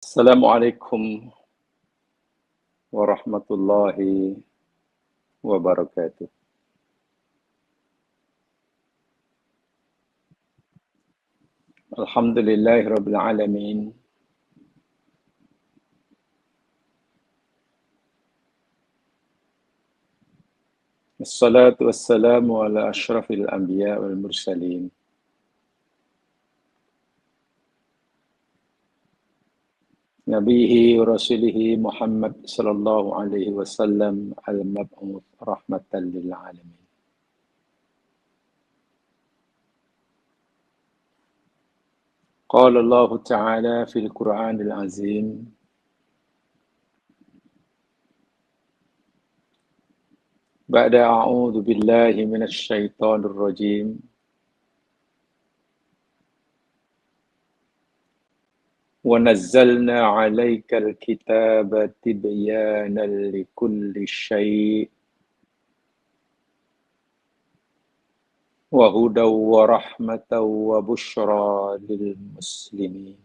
Assalamualaikum warahmatullahi wabarakatuh. Alhamdulillahi rabbil alamin. Assalatu wassalamu ala ashrafil anbiya wal mursalin. Nabihi wa rasulihi Muhammad sallallahu alaihi wasallam al-mab'uth rahmatan lil alamin. Qala Allah Ta'ala fil Qur'anil Azim. Ba'da a'udzu billahi minasy syaithanir rajim. ونزلنا عليك الكتاب تبيانا لكل شيء وهدى ورحمة وبشرى للمسلمين.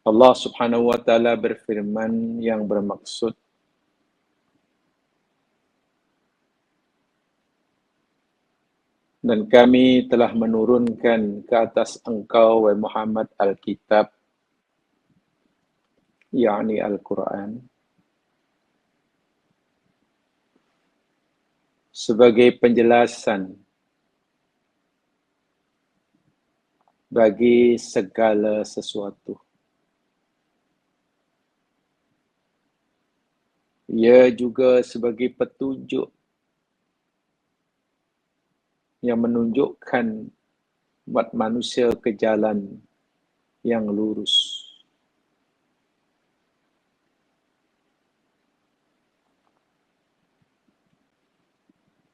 Allah Subhanahu wa taala berfirman yang bermaksud dan kami telah menurunkan ke atas engkau wahai Muhammad Alkitab, yakni Al-Quran, sebagai penjelasan bagi segala sesuatu. Ia juga sebagai petunjuk yang menunjukkan umat manusia ke jalan yang lurus.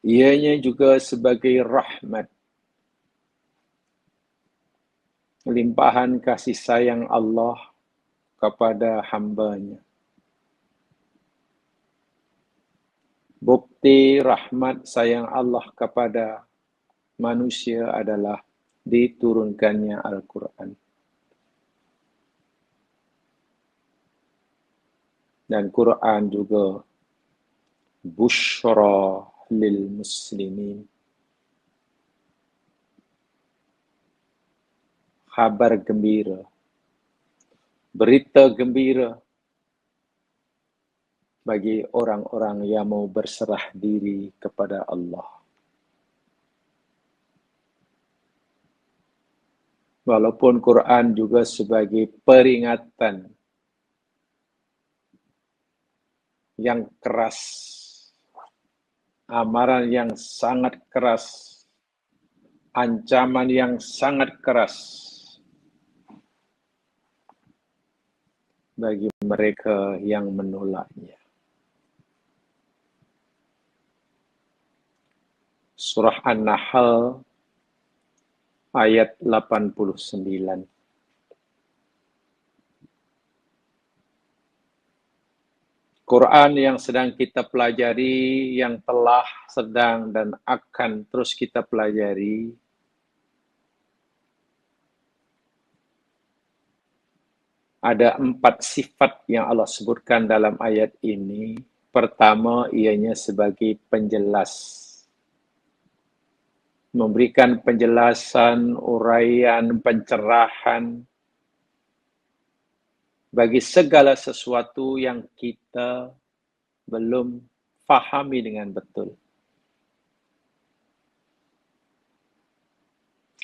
Ianya juga sebagai rahmat, limpahan kasih sayang Allah kepada hamba-Nya. Bukti rahmat sayang Allah kepada manusia adalah diturunkannya Al-Quran. Dan Quran juga busyra lil muslimin. Kabar gembira, berita gembira bagi orang-orang yang mau berserah diri kepada Allah. Walaupun Quran juga sebagai peringatan yang keras, amaran yang sangat keras, ancaman yang sangat keras bagi mereka yang menolaknya. Surah An-Nahl ayat 89. Quran yang sedang kita pelajari, yang telah, sedang, dan akan terus kita pelajari, ada 4 sifat yang Allah sebutkan dalam ayat ini. Pertama, ianya sebagai penjelas. Memberikan penjelasan, uraian, pencerahan bagi segala sesuatu yang kita belum fahami dengan betul.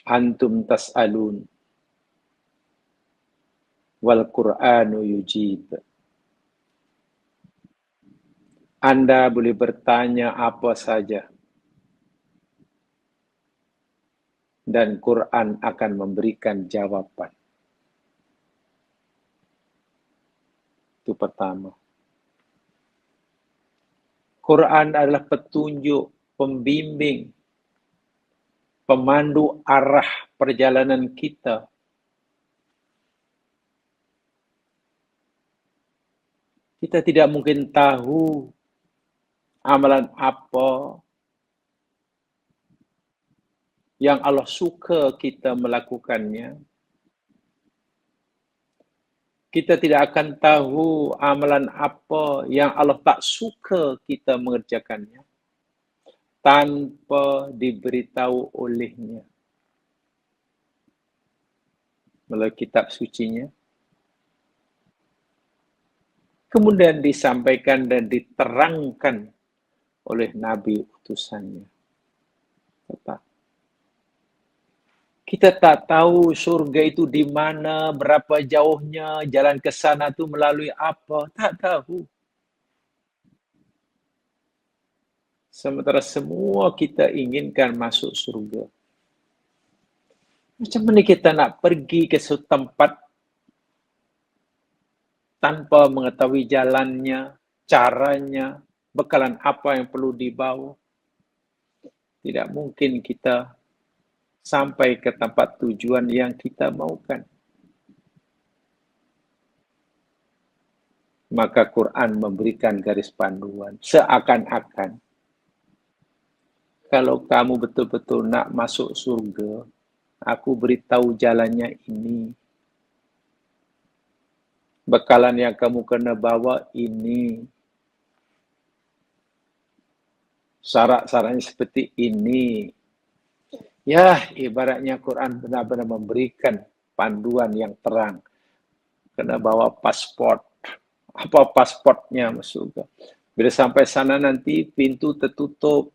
Antum tas'alun wal Qur'anu yujib. Anda boleh bertanya apa saja dan Quran akan memberikan jawaban. Itu pertama. Quran adalah petunjuk, pembimbing, pemandu arah perjalanan kita. Kita tidak mungkin tahu amalan apa yang Allah suka kita melakukannya, kita tidak akan tahu amalan apa yang Allah tak suka kita mengerjakannya tanpa diberitahu olehnya melalui kitab sucinya. Kemudian disampaikan dan diterangkan oleh Nabi utusannya. Kita tak tahu surga itu di mana, berapa jauhnya, jalan ke sana itu melalui apa, tak tahu. Sementara semua kita inginkan masuk surga. Macam mana kita nak pergi ke suatu tempat tanpa mengetahui jalannya, caranya, bekalan apa yang perlu dibawa? Tidak mungkin kita sampai ke tempat tujuan yang kita maukan. Maka Quran memberikan garis panduan. Seakan-akan kalau kamu betul-betul nak masuk surga, aku beritahu jalannya ini. Bekalan yang kamu kena bawa ini. Syarat-syaratnya seperti ini. Ya, ibaratnya Quran benar-benar memberikan panduan yang terang. Kena bawa pasport. Apa pasportnya masuk ke? Bila sampai sana nanti pintu tertutup.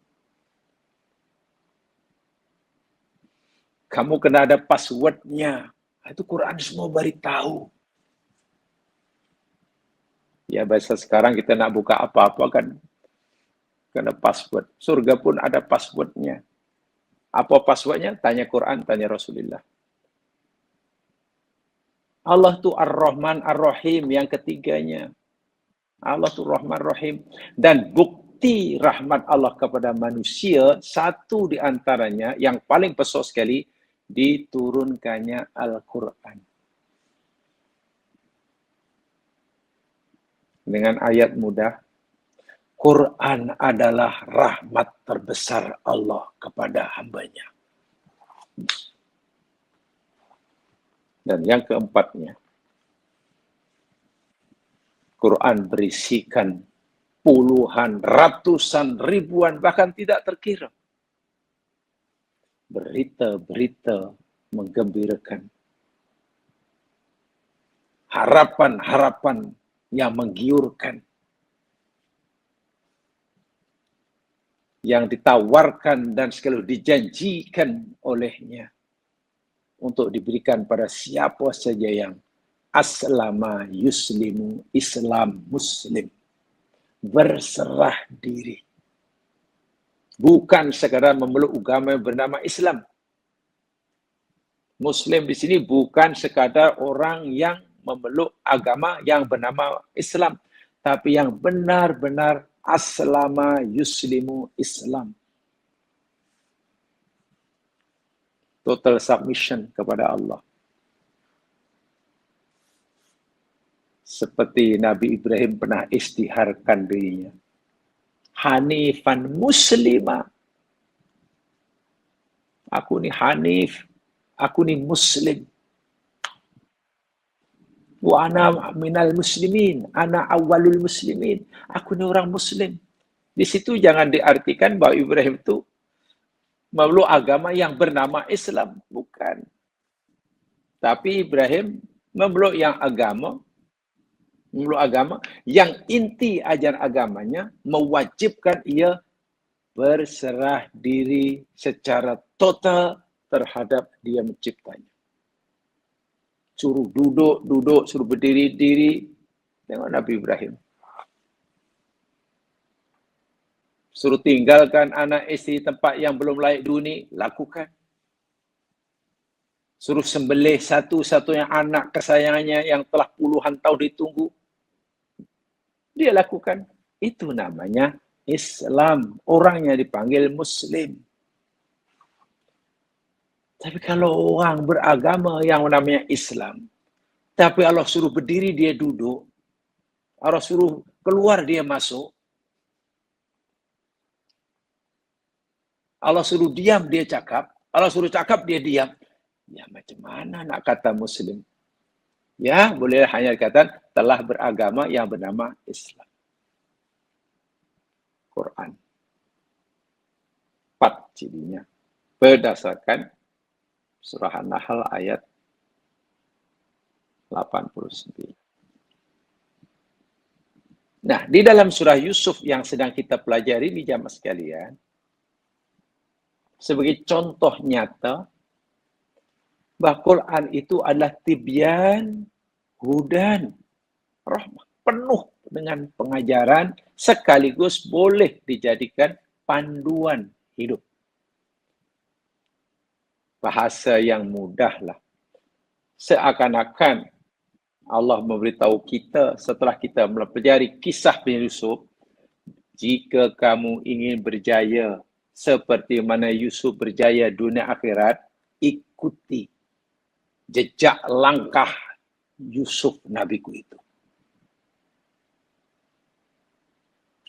Kamu kena ada passwordnya. Itu Quran semua beritahu. Ya, bahasa sekarang kita nak buka apa-apa kan kena password. Surga pun ada passwordnya. Apa passwordnya? Tanya Quran, tanya Rasulullah. Allah tu Ar-Rahman Ar-Rahim yang ketiganya. Allah tu Rahman Rahim. Dan bukti rahmat Allah kepada manusia, satu di antaranya yang paling besar sekali, diturunkannya Al-Quran. Dengan ayat mudah, Quran adalah rahmat terbesar Allah kepada hambanya. Dan yang keempatnya, Quran berisikan puluhan, ratusan, ribuan, bahkan tidak terkira berita-berita menggembirakan. Harapan-harapan yang menggiurkan. Yang ditawarkan dan sekaligus dijanjikan olehnya untuk diberikan pada siapa saja yang aslama yuslimu, Islam Muslim, berserah diri. Bukan sekadar memeluk agama yang bernama Islam. Muslim di sini bukan sekadar orang yang memeluk agama yang bernama Islam, tapi yang benar-benar aslama yuslimu Islam. Total submission kepada Allah. Seperti Nabi Ibrahim pernah istiharkan dirinya. Hanifan muslima. Aku ni hanif. Aku ni muslim. Wa ana minal muslimin. Ana awalul muslimin. Aku ni orang muslim. Di situ jangan diartikan bahwa Ibrahim itu memeluk agama yang bernama Islam. Bukan. Tapi Ibrahim memeluk agama yang inti ajaran agamanya mewajibkan ia berserah diri secara total terhadap dia menciptanya. Suruh duduk, suruh berdiri. Tengok Nabi Ibrahim. Suruh tinggalkan anak isteri tempat yang belum layak dihuni, lakukan. Suruh sembelih satu-satunya anak kesayangannya yang telah puluhan tahun ditunggu, dia lakukan. Itu namanya Islam. Orangnya dipanggil Muslim. Tapi kalau orang beragama yang namanya Islam, tapi Allah suruh berdiri, dia duduk. Allah suruh keluar, dia masuk. Allah suruh diam, dia cakap. Allah suruh cakap, dia diam. Ya macam mana nak kata Muslim? Ya, boleh hanya kata telah beragama yang bernama Islam. Quran. 4 cirinya. Berdasarkan surah An-Nahl ayat 89. Nah, di dalam surah Yusuf yang sedang kita pelajari di jamaah sekalian, sebagai contoh nyata, bahwa Quran itu adalah tibyan, hudan, rahmah. Penuh dengan pengajaran, sekaligus boleh dijadikan panduan hidup. Bahasa yang mudah lah. Seakan-akan Allah memberitahu kita setelah kita mempelajari kisah Yusuf, jika kamu ingin berjaya seperti mana Yusuf berjaya dunia akhirat, ikuti jejak langkah Yusuf nabiku itu.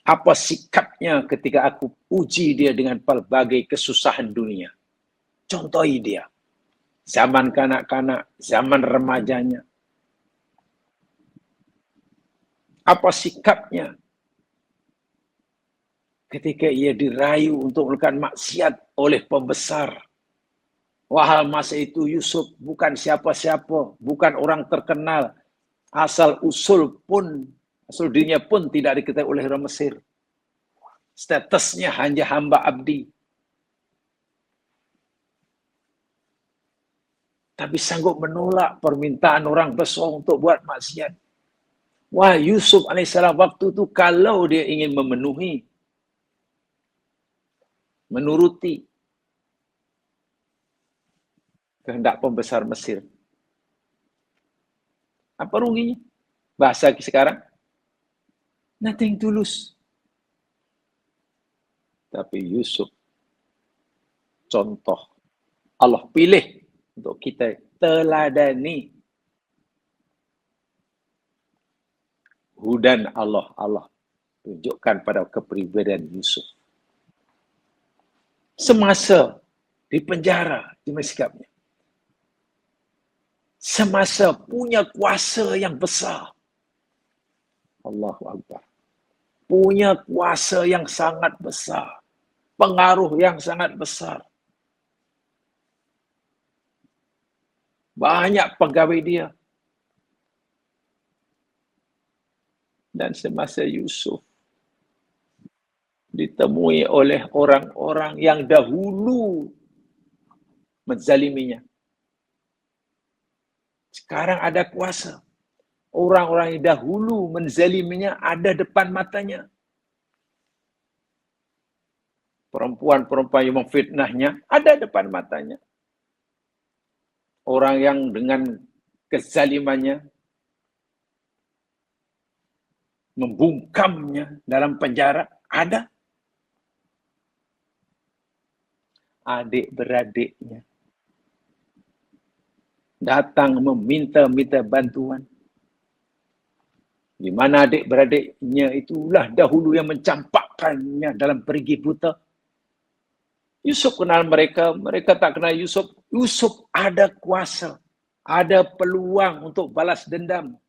Apa sikapnya ketika aku uji dia dengan pelbagai kesusahan dunia. Contohi dia. Zaman kanak-kanak, zaman remajanya. Apa sikapnya ketika ia dirayu untuk melakukan maksiat oleh pembesar. Wah, masa itu Yusuf bukan siapa-siapa, bukan orang terkenal. Asal dirinya pun tidak diketahui oleh orang Mesir. Statusnya hanya hamba abdi. Tapi sanggup menolak permintaan orang besar untuk buat maksiat. Wah, Yusuf alaihissalam waktu itu kalau dia ingin menuruti kehendak pembesar Mesir. Apa ruginya? Bahasa sekarang, nothing tulus. Tapi Yusuf, contoh. Allah pilih untuk kita teladani hudan Allah tunjukkan pada kepribadian Yusuf. Semasa di penjara, di sikapnya. Semasa punya kuasa yang besar. Allahu Akbar. Punya kuasa yang sangat besar. Pengaruh yang sangat besar. Banyak pegawai dia. Dan semasa Yusuf ditemui oleh orang-orang yang dahulu menzaliminya. Sekarang ada kuasa. Orang-orang yang dahulu menzaliminya ada depan matanya. Perempuan-perempuan yang memfitnahnya ada depan matanya. Orang yang dengan kezalimannya membungkamnya dalam penjara ada. Adik-beradiknya datang meminta bantuan. Di mana adik-beradiknya itulah dahulu yang mencampakkannya dalam perigi buta. Yusuf kenal mereka, mereka tak kenal Yusuf. Yusuf ada kuasa, ada peluang untuk balas dendam.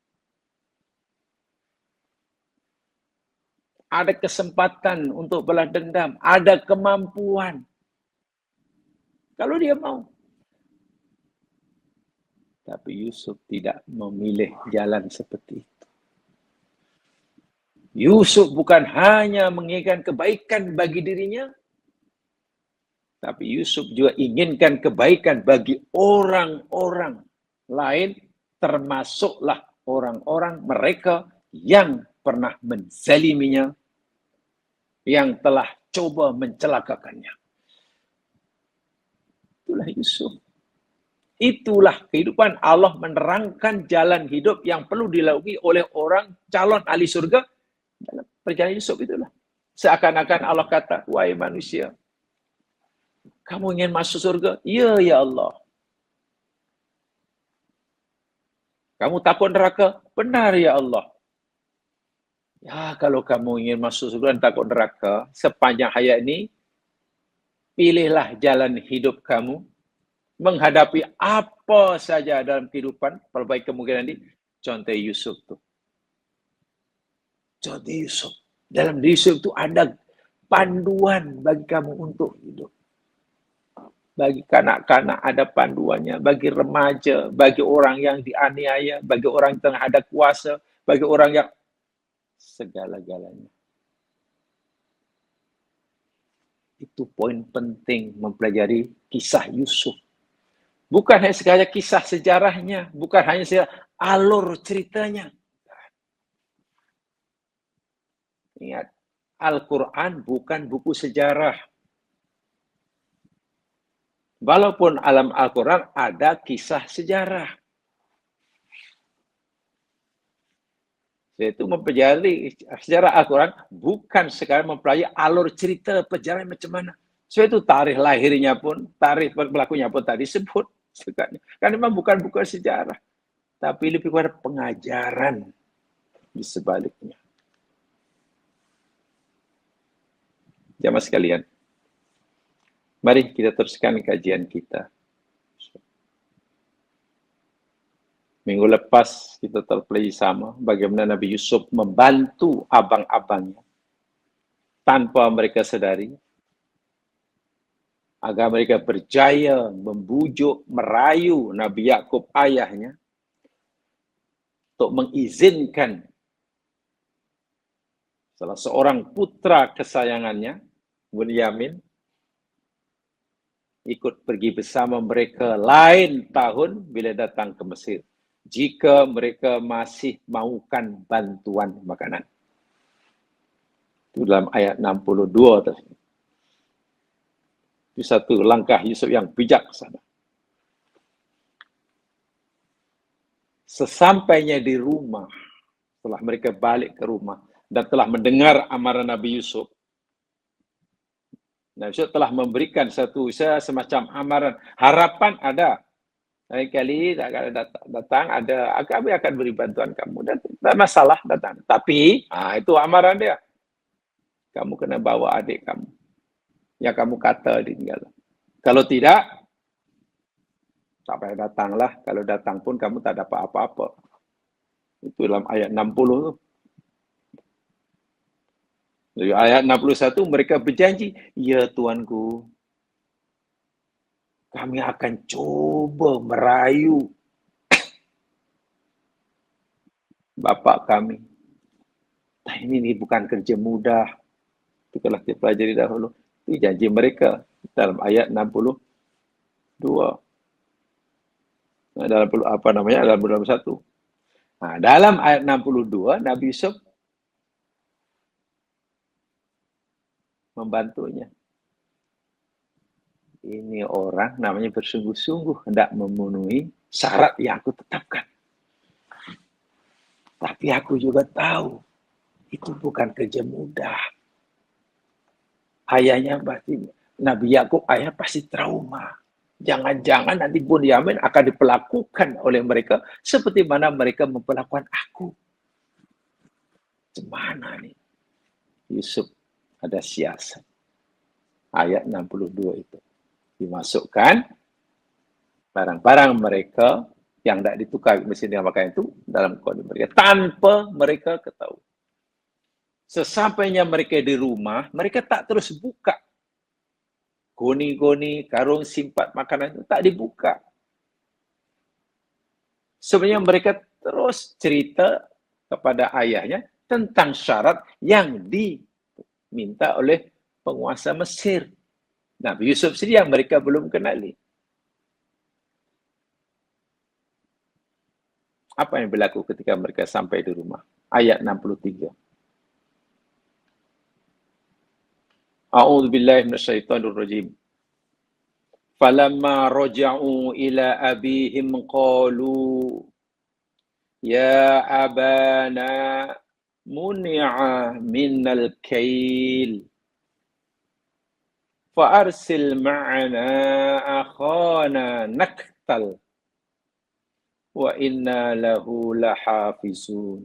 Ada kesempatan untuk balas dendam, ada kemampuan. Kalau dia mau. Tapi Yusuf tidak memilih jalan seperti itu. Yusuf bukan hanya menginginkan kebaikan bagi dirinya, tapi Yusuf juga inginkan kebaikan bagi orang-orang lain, termasuklah orang-orang mereka yang pernah menzaliminya, yang telah coba mencelakakannya. Itulah Yusuf. Itulah kehidupan. Allah menerangkan jalan hidup yang perlu dilalui oleh orang calon ahli surga. Dalam perjalanan Yusuf itulah. Seakan-akan Allah kata, wahai manusia, kamu ingin masuk surga? Ya, ya Allah. Kamu takut neraka? Benar ya Allah. Ya, kalau kamu ingin masuk surga dan takut neraka, sepanjang hayat ini, pilihlah jalan hidup kamu, menghadapi apa saja dalam kehidupan, pelbagai kemungkinan ini, contoh Yusuf tuh. Contoh Yusuf. Dalam Yusuf itu ada panduan bagi kamu untuk hidup. Bagi kanak-kanak ada panduannya, bagi remaja, bagi orang yang dianiaya, bagi orang yang ada kuasa, bagi orang yang segala-galanya. Itu poin penting mempelajari kisah Yusuf. Bukan hanya sekadar kisah sejarahnya, bukan hanya sekadar alur ceritanya. Ingat, Al-Quran bukan buku sejarah. Walaupun alam Al-Quran ada kisah sejarah. Yaitu mempelajari sejarah Al-Quran bukan sekadar mempelajari alur cerita perjalanan macam mana. So itu tarikh lahirnya pun, tarikh berlakunya pun tadi sebut. Kan memang bukan buku sejarah. Tapi lebih kepada pengajaran di sebaliknya. Jamaah sekalian, mari kita teruskan kajian kita. Minggu lepas kita terpelajari sama bagaimana Nabi Yusuf membantu abang-abangnya tanpa mereka sadari agar mereka berjaya membujuk, merayu Nabi Yakub ayahnya untuk mengizinkan salah seorang putra kesayangannya, Bunyamin, ikut pergi bersama mereka lain tahun bila datang ke Mesir. Jika mereka masih mahukan bantuan makanan. Itu dalam ayat 62 tadi. Itu satu langkah Yusuf yang bijaksana. Sesampainya di rumah, setelah mereka balik ke rumah dan telah mendengar amaran Nabi Yusuf, Nabi Yusuf telah memberikan satu semacam amaran. Harapan ada. Lain kali datang ada, kami akan beri bantuan kamu. Dan tak masalah datang. Tapi, itu amaran dia. Kamu kena bawa adik kamu. Yang kamu kata ditinggal. Kalau tidak, tak payah datanglah. Kalau datang pun kamu tak dapat apa-apa. Itu dalam ayat 60 tu. Dari ayat 61, mereka berjanji, ya tuanku, kami akan coba merayu bapak kami. Nah, ini bukan kerja mudah. Itu telah kita pelajari dahulu. Itu janji mereka dalam ayat 62. Dalam apa namanya? Dalam 61. Nah, dalam ayat 62, Nabi Yusuf membantunya. Ini orang namanya bersungguh-sungguh hendak memenuhi syarat yang aku tetapkan. Tapi aku juga tahu itu bukan kerja mudah. Ayahnya pasti, Nabi Yakub ayah pasti trauma. Jangan-jangan nanti Bunyamin akan diperlakukan oleh mereka seperti mana mereka memperlakukan aku. Gimana nih? Yusuf ada siasat. Ayat 62 itu. Dimasukkan barang-barang mereka yang tidak ditukar mesin dengan pakaian itu dalam kondisi mereka tanpa mereka ketahui. Sesampainya mereka di rumah, mereka tak terus buka. Goni-goni, karung simpat makanan itu tak dibuka. Sebenarnya mereka terus cerita kepada ayahnya tentang syarat yang diminta oleh penguasa Mesir. Nabi Yusuf sendiri yang mereka belum kenali. Apa yang berlaku ketika mereka sampai di rumah? Ayat 63. A'udzu billahi minasyaitonir rajim. Falamma raja'u ila abihim qalu ya abana muni'a minnal kail فأرسل معنا أخانا نكتل وإنا له لحافظون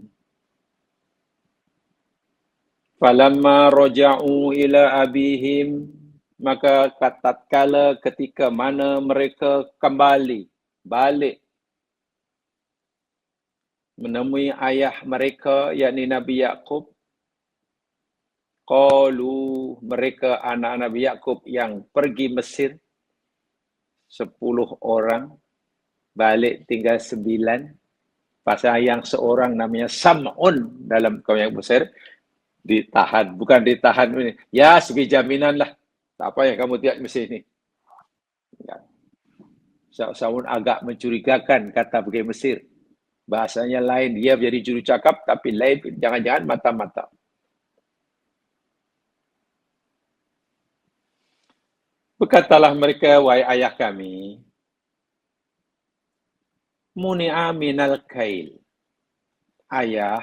فلما رجعوا إلى أبيهم Maka tatkala ketika mana mereka balik menemui ayah mereka, yakni Nabi Yaqub, qalu, mereka anak Nabi Yaqub yang pergi Mesir, 10 orang, balik tinggal 9. Pasal yang seorang namanya Sam'un dalam kaum yang Mesir, ditahan. Bukan ditahan ini. Ya, sebagai jaminan lah. Tak apa yang kamu tiap Mesir ni. Sam'un agak mencurigakan kata pergi Mesir. Bahasanya lain. Dia jadi juru cakap, tapi lain. Jangan-jangan mata-mata. Berkatalah mereka, wahai ayah kami, muni'a minal kail. Ayah,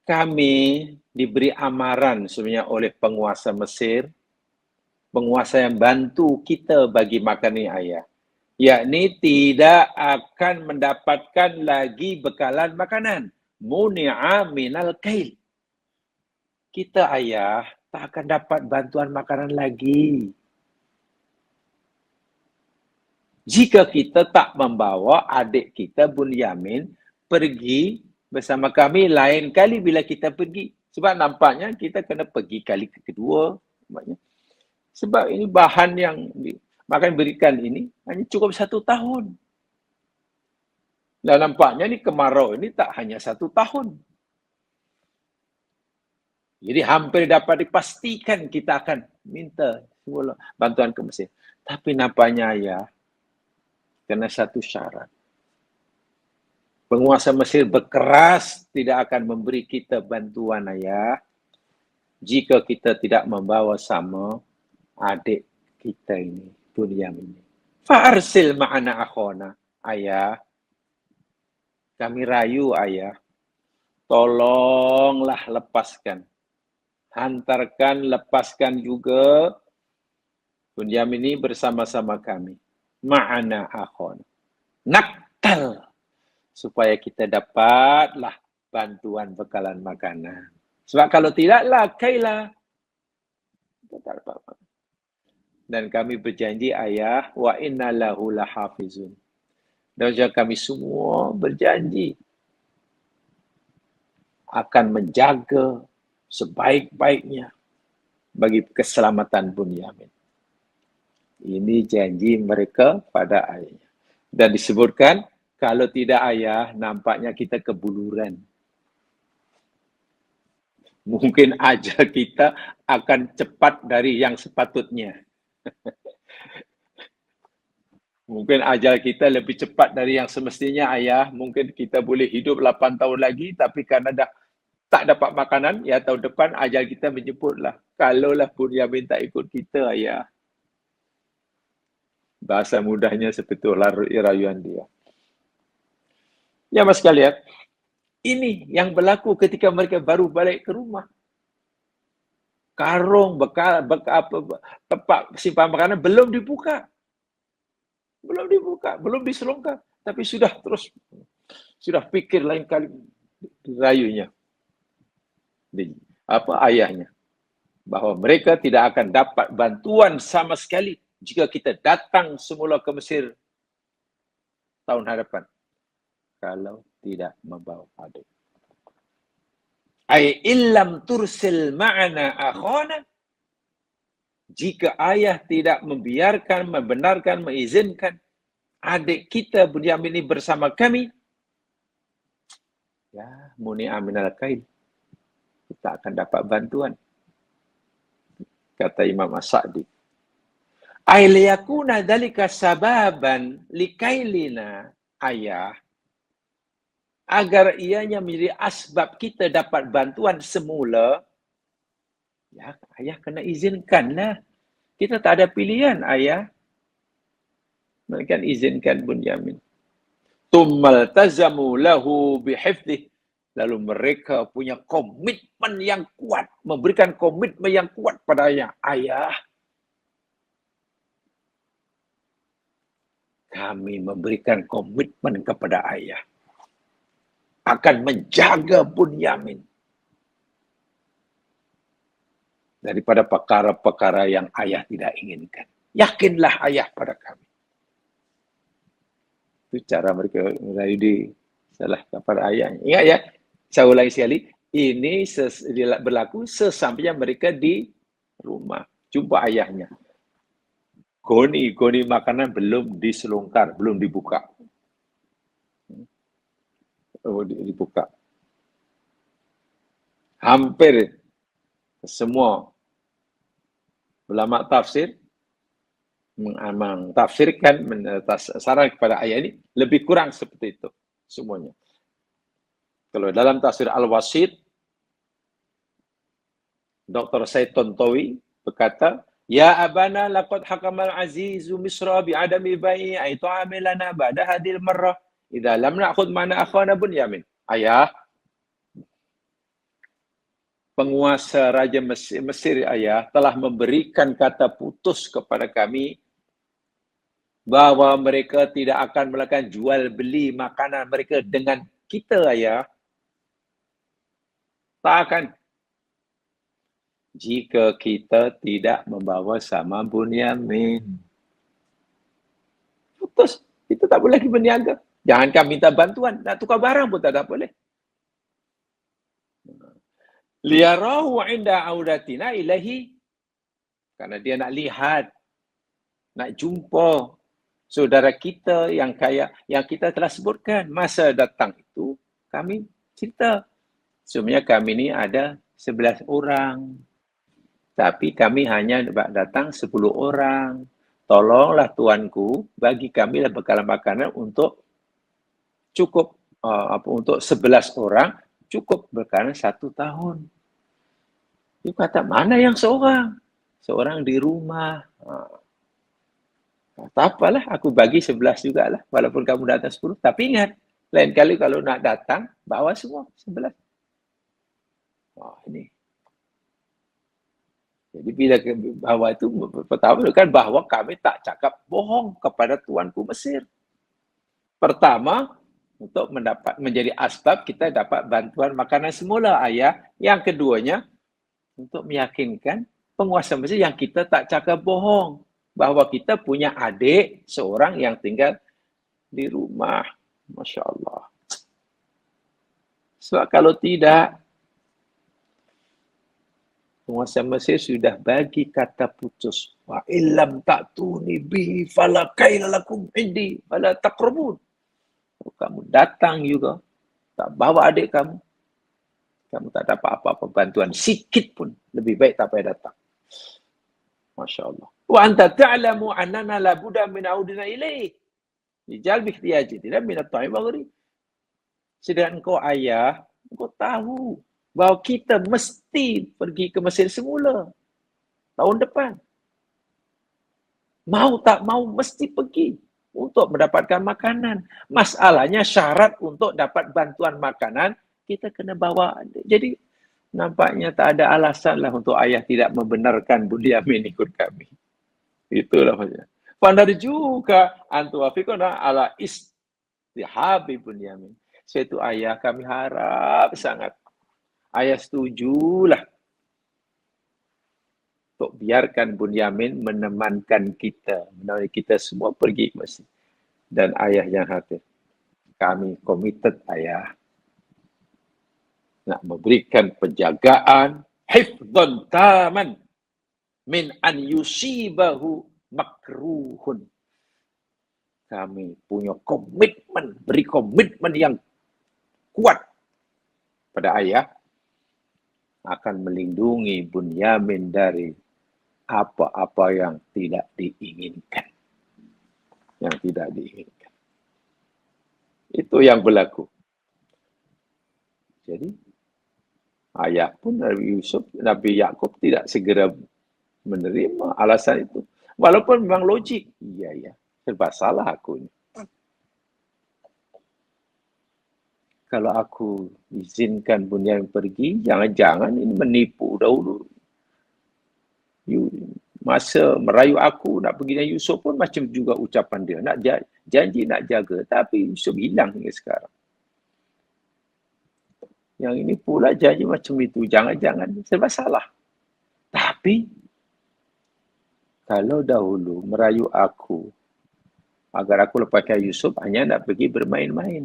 kami diberi amaran sebenarnya oleh penguasa Mesir, penguasa yang bantu kita bagi makan ni ayah. Yakni tidak akan mendapatkan lagi bekalan makanan. Muni'a minal kail. Kita ayah tak akan dapat bantuan makanan lagi. Jika kita tak membawa adik kita Bunyamin pergi bersama kami lain kali bila kita pergi. Sebab nampaknya kita kena pergi kali kedua. Sebab ini bahan yang makan berikan ini hanya cukup 1 tahun. Dan nampaknya ni kemarau ini tak hanya 1 tahun. Jadi hampir dapat dipastikan kita akan minta semula bantuan ke Mesir. Tapi nampaknya ya, kena satu syarat. Penguasa Mesir berkeras tidak akan memberi kita bantuan ayah jika kita tidak membawa sama adik kita ini, Bunyamin ini. Fa'arsil ma'ana akhona, ayah. Kami rayu ayah. Tolonglah lepaskan. Hantarkan, lepaskan juga Bunyamin ini bersama-sama kami. Ma'ana akhona. Naktal. Supaya kita dapatlah bantuan bekalan makanan. Sebab kalau tidaklah, kailah. Kita tak dapat apa. Dan kami berjanji ayah, wa inna lahu lahafizun. Dan juga kami semua berjanji akan menjaga sebaik-baiknya bagi keselamatan Bunyamin. Ini janji mereka pada ayahnya. Dan disebutkan, kalau tidak ayah, nampaknya kita kebuluran. Mungkin ajal kita akan cepat dari yang sepatutnya. Mungkin ajal kita lebih cepat dari yang semestinya ayah. Mungkin kita boleh hidup 8 tahun lagi, tapi karena dah tak dapat makanan, ya tahun depan ajal kita menjemputlah. Kalaulah Bunyamin tak ikut kita ayah. Bahasa mudahnya seperti rayuan dia. Ya mas sekalian, ini yang berlaku ketika mereka baru balik ke rumah. Karung, tempat simpan makanan belum dibuka. Belum diselongkar. Tapi sudah fikir lain kali rayunya. Ayahnya. Bahawa mereka tidak akan dapat bantuan sama sekali jika kita datang semula ke Mesir tahun hadapan. Kalau tidak membawa adik. Ai illam tursil ma'ana akhana. Jika ayah tidak membiarkan, membenarkan, mengizinkan adik kita Bunyamin ini bersama kami, ya muni'a minal kail. Kita akan dapat bantuan. Kata Imam As-Sa'di. Ai liyakuna dzalika sababan likailina ayah, agar ianya menjadi asbab kita dapat bantuan semula, ya ayah kena izinkanlah. Kita tak ada pilihan ayah. Mereka izinkan Bunyamin. Tummal tazamu lahu bihifdih. Lalu mereka punya komitmen yang kuat. Memberikan komitmen yang kuat pada ayah. Ayah, kami memberikan komitmen kepada ayah. Akan menjaga Bunyamin. daripada perkara-perkara yang ayah tidak inginkan. Yakinlah ayah pada kami. Itu cara mereka merayu di salah kepada ayahnya. Ingat ya, saya ulangi sekali, ini berlaku sesampainya mereka di rumah. Jumpa ayahnya. Goni makanan belum diselongkar, belum dibuka. Dibuka. Hampir semua ulama tafsir mentafsirkan, saran kepada ayat ini lebih kurang seperti itu semuanya. Kalau dalam tafsir Al-Wasit, Dr. Said Tontowi berkata, Ya abana laqad hakamal azizu misra bi'adami bai'i ta'amilana ba'da hadil marrah idza lam na'khud mana akhwana Bunyamin. Ayah, penguasa Raja Mesir ayah telah memberikan kata putus kepada kami bahwa mereka tidak akan melakukan jual beli makanan mereka dengan kita ayah. Tak akan. Jika kita tidak membawa sama Bunyamin. Putus. Kita tak boleh berniaga. Jangankan minta bantuan. Nak tukar barang pun tak boleh. Liyarahu inda audatina ilahi. Karena dia nak lihat. Nak jumpa saudara kita yang kaya, yang kita telah sebutkan. Masa datang itu, kami cerita. Sebenarnya kami ni ada 11 orang. Tapi kami hanya datang 10 orang. Tolonglah tuanku, bagi kami lah bekalan makanan untuk cukup, untuk 11 orang, cukup bekalan 1 tahun. Dia kata, mana yang seorang? Seorang di rumah. Tak apalah, aku bagi 11 jugalah, walaupun kamu datang 10. Tapi ingat, lain kali kalau nak datang, bawa semua 11. Ini. Jadi bila bahawa itu pertama kan bahawa kami tak cakap bohong kepada tuanku Mesir. Pertama, untuk menjadi asbab kita dapat bantuan makanan semula ayah. Yang keduanya, untuk meyakinkan penguasa Mesir yang kita tak cakap bohong. Bahawa kita punya adik seorang yang tinggal di rumah. Masya Allah. Sebab kalau tidak, penguasa Mesir sudah bagi kata putus. Wa illam ta'tuni bihi fala kaila lakum indi fala taqrabun. Kalau kamu datang juga, tak bawa adik kamu, kamu tak dapat apa-apa bantuan sikit pun. Lebih baik tak payah datang. Masya Allah. Wa anta ta'lamu annana la budda min audina ilaih. Lijal bihtiyaji tidak minat ta'im bagri. Sedangkan engkau ayah, engkau tahu bahawa kita mesti pergi ke Mesir semula. Tahun depan. Mau tak mau mesti pergi untuk mendapatkan makanan. Masalahnya syarat untuk dapat bantuan makanan, kita kena bawa. Jadi nampaknya tak ada alasan lah untuk ayah tidak membenarkan Bunyamin ikut kami. Itulah maksudnya. Fanarjuka antuwafiquna ala istihabi Bunyamin. Suatu ayah kami harap sangat. Ayah setujulah untuk biarkan Bunyamin menemankan kita, menemani kita semua pergi ke Mesir. Dan ayah yang hadir. Kami komited ayah nak memberikan penjagaan hifdhan taman min an yusibahu makruhun. Kami punya komitmen, beri komitmen yang kuat pada ayah akan melindungi Bunyamin dari apa-apa yang tidak diinginkan. Yang tidak diinginkan. Itu yang berlaku. Jadi, ayah pun Nabi Yakub tidak segera menerima alasan itu. Walaupun memang logik. Iya, serba salah aku ini. Kalau aku izinkan Bunyamin pergi, jangan-jangan ini menipu dahulu. Masa merayu aku nak pergi dengan Yusuf pun macam juga ucapan dia. Nak janji nak jaga. Tapi Yusuf hilang hingga sekarang. Yang ini pula janji macam itu. Jangan-jangan serba salah. Tapi kalau dahulu merayu aku agar aku lepaskan Yusuf, hanya nak pergi bermain-main.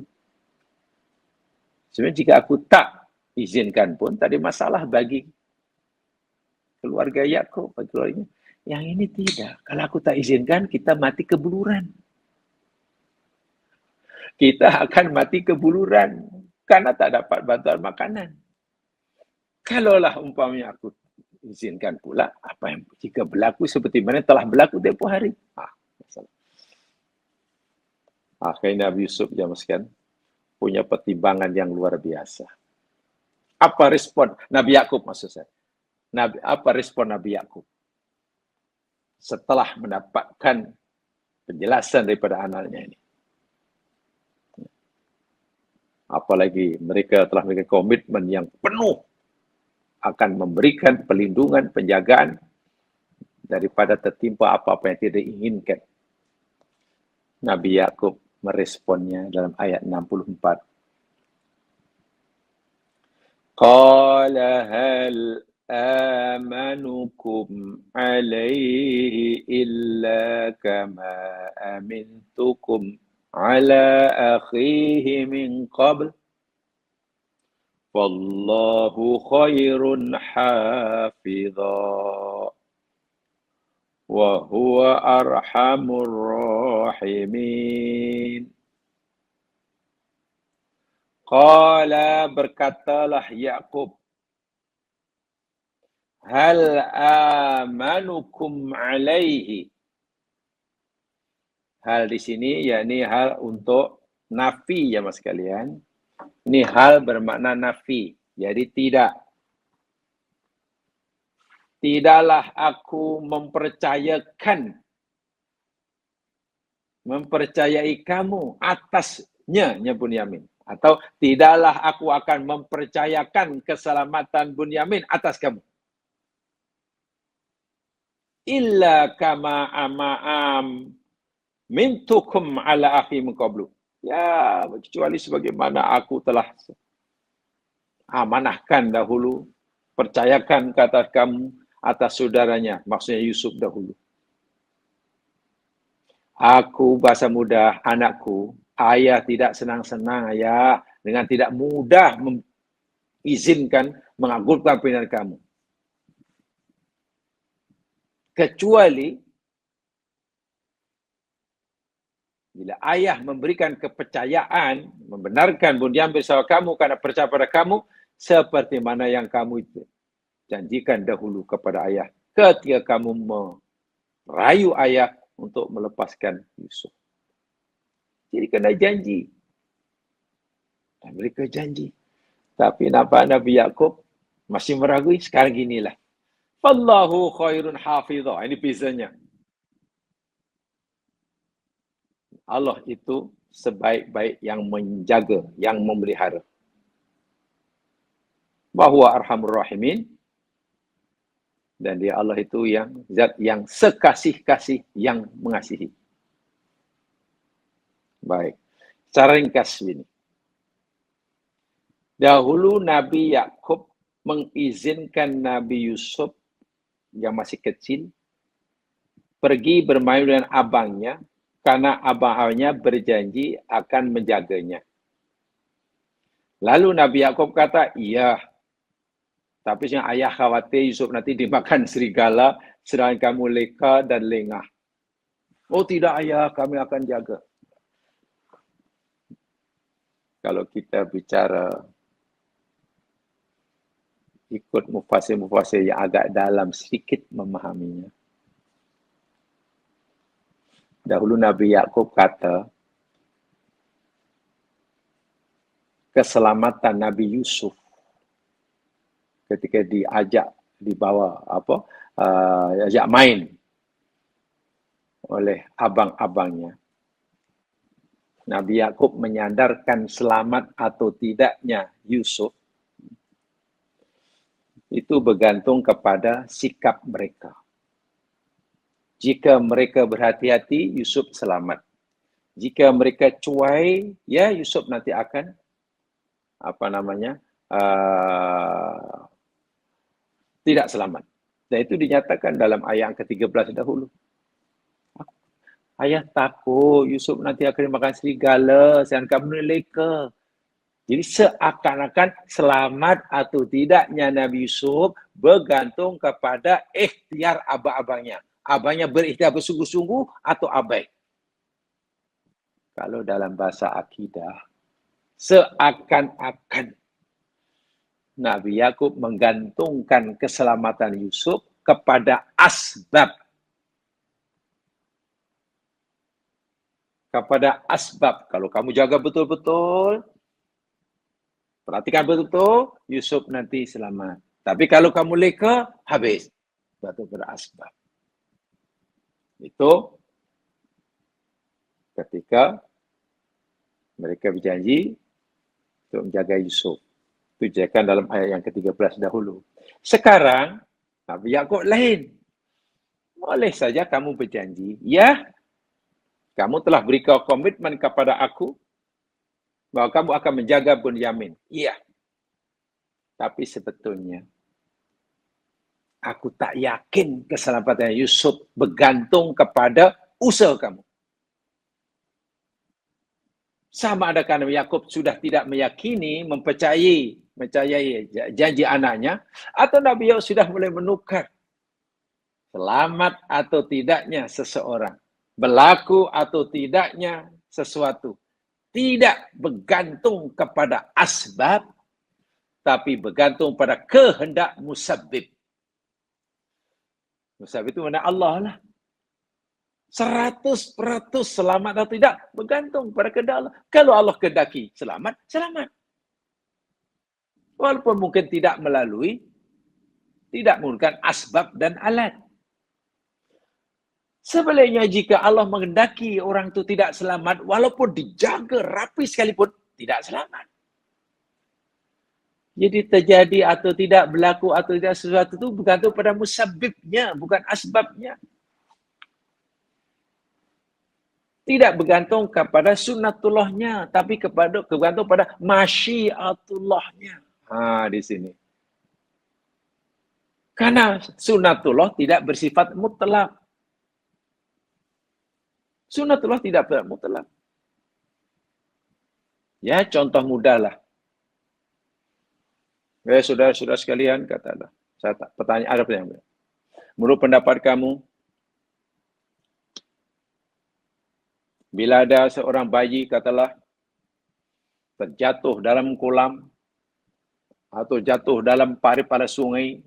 Sebenarnya jika aku tak izinkan pun, tak ada masalah bagi keluarga Yakub, bagi keluarganya. Yang ini tidak. Kalau aku tak izinkan, kita mati kebuluran. Kita akan mati kebuluran karena tak dapat bantuan makanan. Kalaulah umpamanya aku izinkan pula, apa yang jika berlaku seperti mana telah berlaku tempoh hari. Akhirnya Nabi Yusuf jamaskan punya pertimbangan yang luar biasa. Apa respon Nabi Yakub maksud saya? Apa respon Nabi Yakub setelah mendapatkan penjelasan daripada anaknya ini? Apalagi mereka telah memiliki komitmen yang penuh akan memberikan perlindungan, penjagaan daripada tertimpa apa-apa yang tidak diinginkan. Nabi Yakub meresponnya dalam ayat 64. Qala hal amanukum alaihi illa kama amintukum ala akhihi min qabl. Wallahu khairun hafidha. Wa huwa arhamur rahimin. Qala berkatalah Yakub, hal amanukum alaihi. Hal di sini yakni hal untuk nafi ya mas sekalian. Ini hal bermakna nafi. Jadi tidak. Tidaklah aku mempercayai kamu atasnya Bunyamin. Atau tidaklah aku akan mempercayakan keselamatan Bunyamin atas kamu. Illa kama ama'am mintukum ala akhi min qablu. Ya, kecuali sebagaimana aku telah amanahkan dahulu, percayakan kata kamu atas saudaranya, maksudnya Yusuf dahulu. Aku, bahasa mudah, anakku, ayah tidak senang-senang, ayah, dengan tidak mudah mengizinkan, mengabulkan pilihan kamu. Kecuali bila ayah memberikan kepercayaan, membenarkan Bunyamin bersama kamu karena percaya pada kamu, seperti mana yang kamu itu janjikan dahulu kepada ayah ketika kamu merayu ayah untuk melepaskan Yusuf. Jadi kena janji. Dan mereka janji. Tapi nampak Nabi Yakub masih meragui, sekarang ginilah. Wallahu khairun hafidha. Ini bezanya. Allah itu sebaik-baik yang menjaga, yang memelihara. Bahwa arhamur rahimin. Dan dia Allah itu yang zat yang sekasih-kasih yang mengasihi. Baik. Secara ringkas ini. Dahulu Nabi Yakub mengizinkan Nabi Yusuf yang masih kecil pergi bermain dengan abangnya karena abangnya berjanji akan menjaganya. Lalu Nabi Yakub kata, iya. Tapi yang ayah khawatir Yusuf nanti dimakan serigala, sedangkan kamu leka dan lengah. Oh tidak ayah, kami akan jaga. Kalau kita bicara ikut mufasir-mufasir yang agak dalam sedikit memahaminya. Dahulu Nabi Yakub kata, keselamatan Nabi Yusuf ketika dibawa ajak main oleh abang-abangnya. Nabi Yakub menyandarkan selamat atau tidaknya Yusuf itu bergantung kepada sikap mereka. Jika mereka berhati-hati, Yusuf selamat. Jika mereka cuai, ya Yusuf nanti akan tidak selamat. Dan itu dinyatakan dalam ayat ke-13 dahulu. Ayah takut Yusuf nanti akan makan serigala, sedangkan kamu leka. Jadi seakan-akan selamat atau tidaknya Nabi Yusuf bergantung kepada ikhtiar abang-abangnya. Abangnya berikhtiar bersungguh-sungguh atau abai. Kalau dalam bahasa akidah, seakan-akan Nabi Yakub menggantungkan keselamatan Yusuf kepada asbab. Kepada asbab. Kalau kamu jaga betul-betul, perhatikan betul-betul, Yusuf nanti selamat. Tapi kalau kamu leka, habis. Batu berasbab. Itu ketika mereka berjanji untuk menjaga Yusuf. Itu dijelaskan dalam ayat yang ke-13 dahulu. Sekarang, Nabi Yakub lain. Boleh saja kamu berjanji, ya, kamu telah berikan komitmen kepada aku bahwa kamu akan menjaga Bunyamin. Iya. Tapi sebetulnya aku tak yakin keselamatan Yusuf bergantung kepada usaha kamu. Sama ada Nabi Yakub sudah tidak meyakini, mempercayai janji anaknya, atau Nabi Yakub sudah mulai menukar selamat atau tidaknya seseorang, berlaku atau tidaknya sesuatu. Tidak bergantung kepada asbab, tapi bergantung pada kehendak musabbib. Musabbib itu mana Allah lah. 100% selamat atau tidak bergantung pada kehendak Allah. Kalau Allah kehendaki selamat, selamat. Walaupun mungkin tidak menggunakan asbab dan alat. Sebaliknya jika Allah menghendaki orang itu tidak selamat, walaupun dijaga rapi sekalipun, tidak selamat. Jadi terjadi atau tidak, berlaku atau tidak sesuatu itu bergantung pada musabbibnya, bukan asbabnya. Tidak bergantung kepada sunnatullahnya, tapi bergantung pada masyiatullahnya. Di sini. Karena sunnatullah tidak bersifat mutlak. Sunnatullah tidak mutlak. Ya, contoh mudah lah. Saudara-saudara sekalian, katalah. Ada pertanyaan. Menurut pendapat kamu, bila ada seorang bayi, katalah, terjatuh dalam kolam, atau jatuh dalam pada sungai,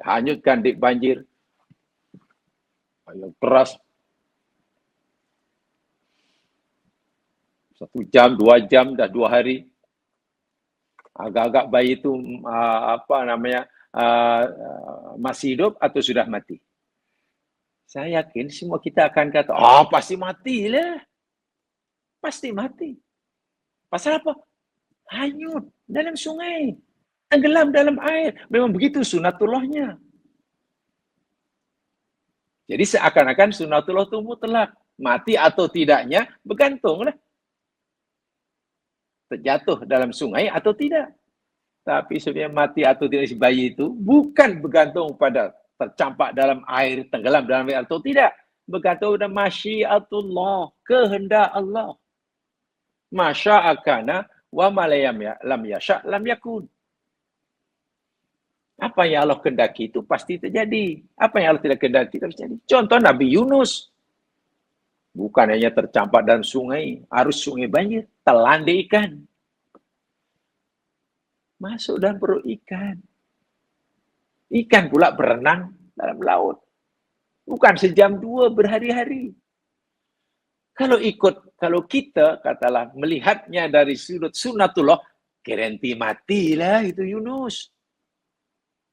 hanyutkan di banjir, yang keras, 1 jam, 2 jam, dah 2 hari. Agak-agak bayi itu masih hidup atau sudah mati. Saya yakin semua kita akan kata, pasti matilah. Pasti mati. Pasal apa? Hanyut dalam sungai. Tenggelam dalam air. Memang begitu sunatullahnya. Jadi seakan-akan sunatullah itu mutlak. Mati atau tidaknya bergantunglah. Terjatuh dalam sungai atau tidak. Tapi sebenarnya mati atau tidak si bayi itu bukan bergantung pada tercampak dalam air, tenggelam dalam air atau tidak. Bergantung pada masyiatullah, kehendak Allah. Masya'akana wa ma lam yasha' lam yakun. Apa yang Allah kehendaki itu pasti terjadi. Apa yang Allah tidak kehendaki tidak terjadi. Contoh Nabi Yunus. Bukan hanya tercampak dalam sungai, arus sungai banjir, telan di ikan. Masuk dalam perut ikan. Ikan pula berenang dalam laut. Bukan sejam 2, berhari-hari. Kalau kita, katalah, melihatnya dari sudut sunnatullah, garanti matilah itu Yunus.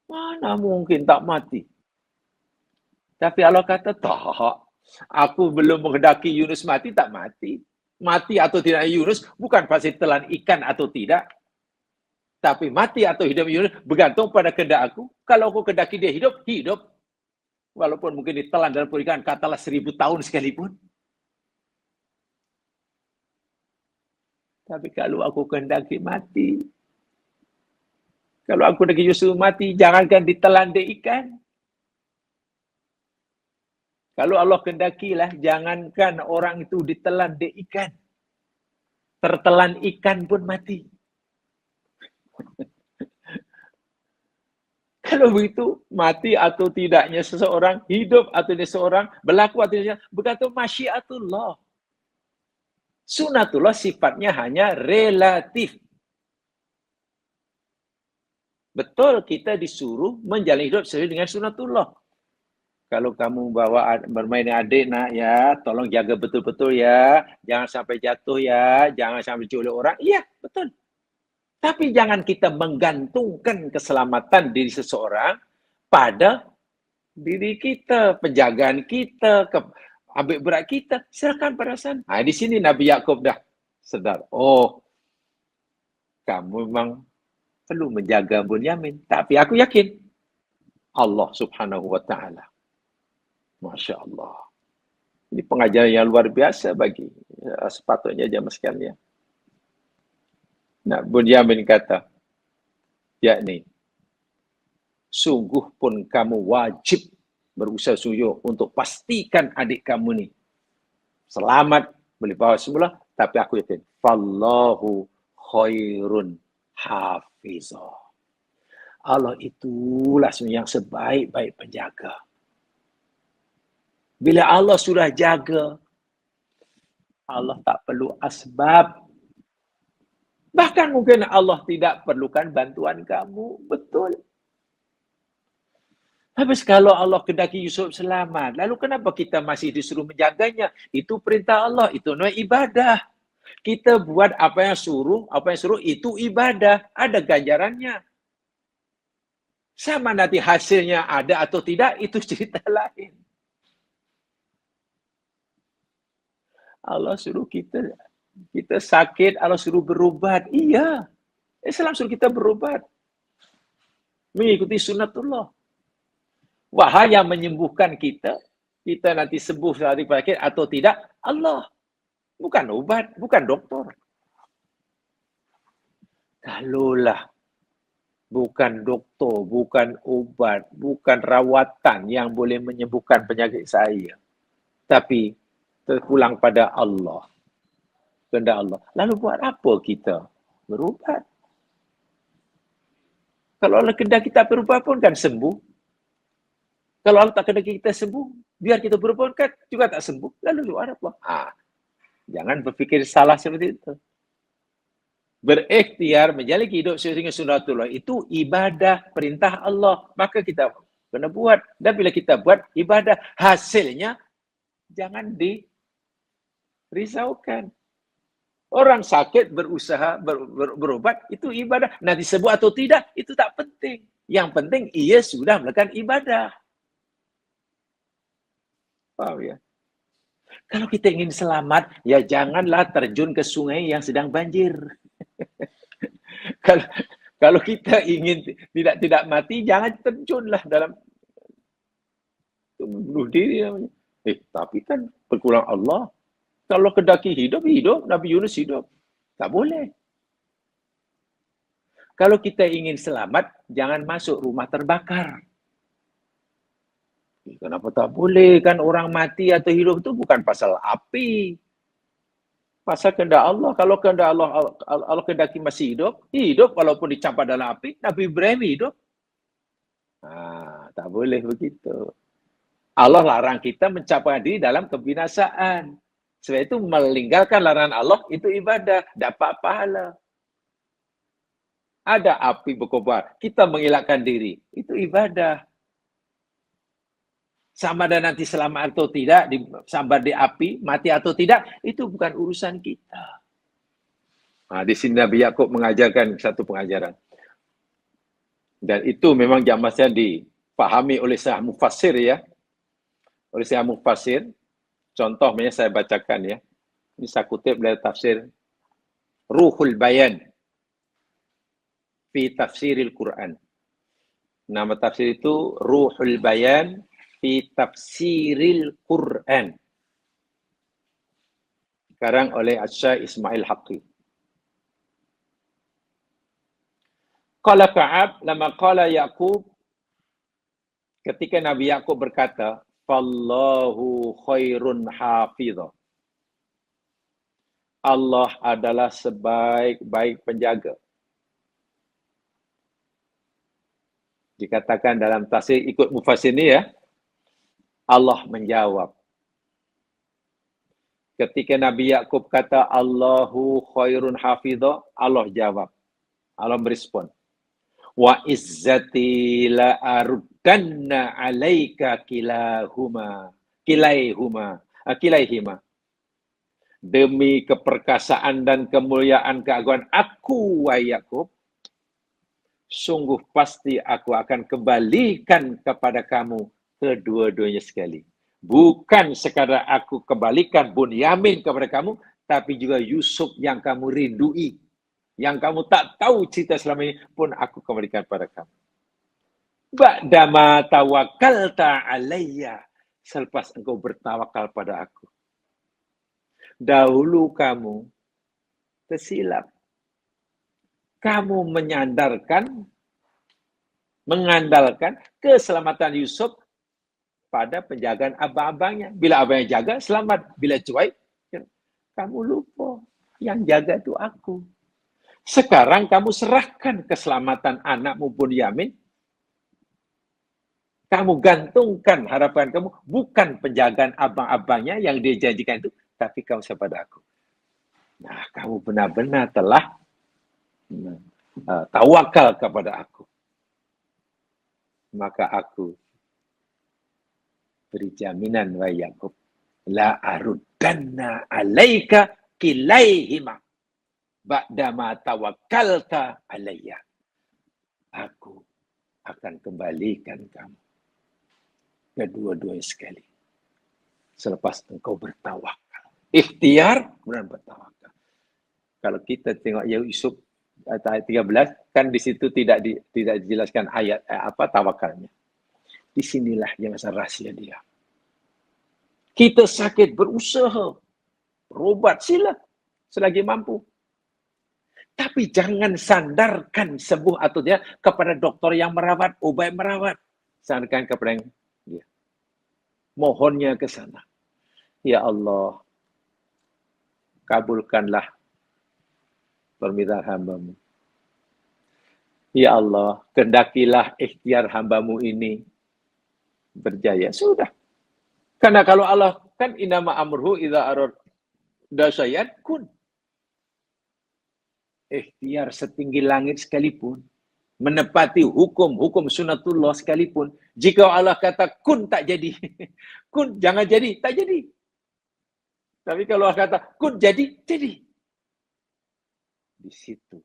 Mana mungkin tak mati. Tapi Allah kata, tak. Aku belum menghendaki Yunus mati, tak mati. Mati atau tidak Yunus bukan pasti telan ikan atau tidak. Tapi mati atau hidup Yunus bergantung pada kehendak aku. Kalau aku kehendaki dia hidup, hidup. Walaupun mungkin ditelan dalam perut ikan, katalah 1000 tahun sekalipun. Tapi kalau aku kehendaki mati, kalau aku kehendaki Yusuf mati, jangankan ditelan di ikan. Kalau Allah kendakilah, jangankan orang itu ditelan di ikan. Tertelan ikan pun mati. Kalau begitu, mati atau tidaknya seseorang, hidup atau tidak seseorang, berlaku atau tidak, berkata masyiatullah. Sunatullah sifatnya hanya relatif. Betul kita disuruh menjalani hidup sesuai dengan sunatullah. Kalau kamu bawa bermain dengan adik nak ya, tolong jaga betul-betul ya. Jangan sampai jatuh ya, jangan sampai culik orang. Iya, betul. Tapi jangan kita menggantungkan keselamatan diri seseorang pada diri kita, penjagaan kita, ambil berat kita. Serahkan pada sana. Nah, di sini Nabi Yakub dah sedar. Oh, kamu memang perlu menjaga Bunyamin. Tapi aku yakin Allah subhanahu wa ta'ala. Masya Allah. Ini pengajaran yang luar biasa bagi sepatutnya jamaah sekalian. Nah, Bunyamin kata, yakni, sungguh pun kamu wajib berusaha sungguh untuk pastikan adik kamu ni selamat, boleh bawa semula, tapi aku yakin, Fallahu khairun hafizah. Allah itulah yang sebaik-baik penjaga. Bila Allah sudah jaga, Allah tak perlu asbab. Bahkan mungkin Allah tidak perlukan bantuan kamu. Betul. Habis kalau Allah kedaki Yusuf selamat, lalu kenapa kita masih disuruh menjaganya? Itu perintah Allah, itu namanya ibadah. Kita buat apa yang suruh itu ibadah. Ada ganjarannya. Sama nanti hasilnya ada atau tidak, itu cerita lain. Allah suruh kita sakit, Allah suruh berubat. Iya. Islam suruh kita berubat. Mengikuti sunatullah. Wahai yang menyembuhkan kita nanti sembuh dari penyakit atau tidak, Allah. Bukan obat, bukan doktor. Kalaulah bukan doktor, bukan obat, bukan rawatan yang boleh menyembuhkan penyakit saya, tapi terpulang pada Allah. Kehendak Allah. Lalu buat apa kita berubat? Kalau Allah kehendak kita berubat pun kan sembuh. Kalau Allah tak kehendak kita sembuh, biar kita berubat kan juga tak sembuh. Lalu buat apa? Jangan berfikir salah seperti itu. Berikhtiar menjalani hidup sesuai dengan sunatullah itu ibadah perintah Allah. Maka kita kena buat. Dan bila kita buat ibadah, hasilnya jangan dirisaukan. Orang sakit berusaha berobat, itu ibadah. Nanti sembuh atau tidak, itu tak penting. Yang penting ia sudah melakukan ibadah. Paham ya? Kalau kita ingin selamat, ya janganlah terjun ke sungai yang sedang banjir. Kalau kita ingin tidak mati, jangan terjunlah dalam bunuh diri. Tapi kan perkurang Allah. Kalau kedaki hidup, Nabi Yunus hidup. Tak boleh. Kalau kita ingin selamat, jangan masuk rumah terbakar. Kenapa tak boleh? Kan orang mati atau hidup itu bukan pasal api. Pasal kehendak Allah. Kalau kehendak Allah kehendaki masih hidup walaupun dicampur dalam api, Nabi Ibrahim hidup. Tak boleh begitu. Allah larang kita mencapai diri dalam kebinasaan. Sebab itu meninggalkan larangan Allah itu ibadah, dapat pahala. Ada api berkobar, kita mengelakkan diri, itu ibadah. Sama ada nanti selamat atau tidak, disambar di api, mati atau tidak, itu bukan urusan kita. Di sini Nabi Yakub mengajarkan satu pengajaran. Dan itu memang jamasnya dipahami oleh Syekh Mufassir ya. Oleh Syekh Mufassir. Contoh saya bacakan ya. Ini saya kutip dari tafsir Ruhul Bayan fi Tafsiril Quran. Nama tafsir itu Ruhul Bayan fi Tafsiril Quran. Sekarang oleh Asy-Syaikh Ismail Haqqi. Qala Ka'ab lama qala Yaqub, ketika Nabi Yakub berkata, fallahu khairun hafidha. Allah adalah sebaik-baik penjaga. Dikatakan dalam tafsir ikut mufassir ni ya, Allah menjawab. Ketika Nabi Yakub kata Allahu khairun hafidha, Allah jawab. Allah merespon. Wa izzati la aruddanna alaika kilaihima. Demi keperkasaan dan kemuliaan keagungan aku, wahai Yakub, sungguh pasti aku akan kembalikan kepada kamu kedua-duanya sekali. Bukan sekadar aku kembalikan Bunyamin kepada kamu, tapi juga Yusuf yang kamu rindui, yang kamu tak tahu cerita selama ini pun aku kembalikan kepada kamu. Ba'dama tawakkalta alayya, selepas engkau bertawakal pada aku. Dahulu kamu tersilap. Kamu mengandalkan keselamatan Yusuf pada penjagaan abang-abangnya. Bila abang yang jaga, selamat. Bila cuai, kamu lupa. Yang jaga itu aku. Sekarang kamu serahkan keselamatan anakmu Bunyamin. Kamu gantungkan harapan kamu, bukan penjagaan abang-abangnya yang dia janjikan itu, tapi kamu kepada aku. Nah, kamu benar-benar telah tawakal kepada aku. Maka aku beri jaminan, wahai Yakub, la aruddanna alaika kilaihima ba'dama tawakkalta alayya. Aku akan kembalikan kamu kedua-duanya sekali selepas engkau bertawakal. Ikhtiar, kemudian bertawakal. Kalau kita tengok Yusuf ayat 13, kan di situ tidak dijelaskan ayat apa tawakalnya. Di sinilah yang rahasia dia. Kita sakit, berusaha, berobat, sila selagi mampu. Tapi jangan sandarkan sembuh atau tidak kepada dokter yang merawat, obat merawat. Sandarkan kepada dia. Mohonnya ke sana. Ya Allah, kabulkanlah permintaan hamba-Mu. Ya Allah, kehendakilah ikhtiar hamba-Mu ini berjaya. Sudah. Karena kalau Allah, kan innama amruhu idza arada syai'an kun. Ikhtiar setinggi langit sekalipun, menepati hukum sunatullah sekalipun, jika Allah kata kun tak jadi, kun jangan jadi, tak jadi. Tapi kalau Allah kata kun jadi, jadi. Di situ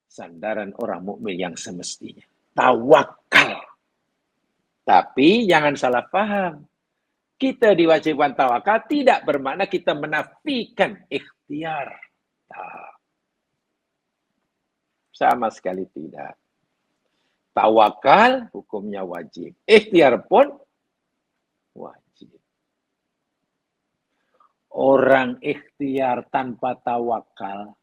sandaran orang mukmin yang semestinya. Tawakal. Tapi jangan salah paham. Kita diwajibkan tawakal tidak bermakna kita menafikan ikhtiar. Sama sekali tidak. Tawakal hukumnya wajib. Ikhtiar pun wajib. Orang ikhtiar tanpa tawakal,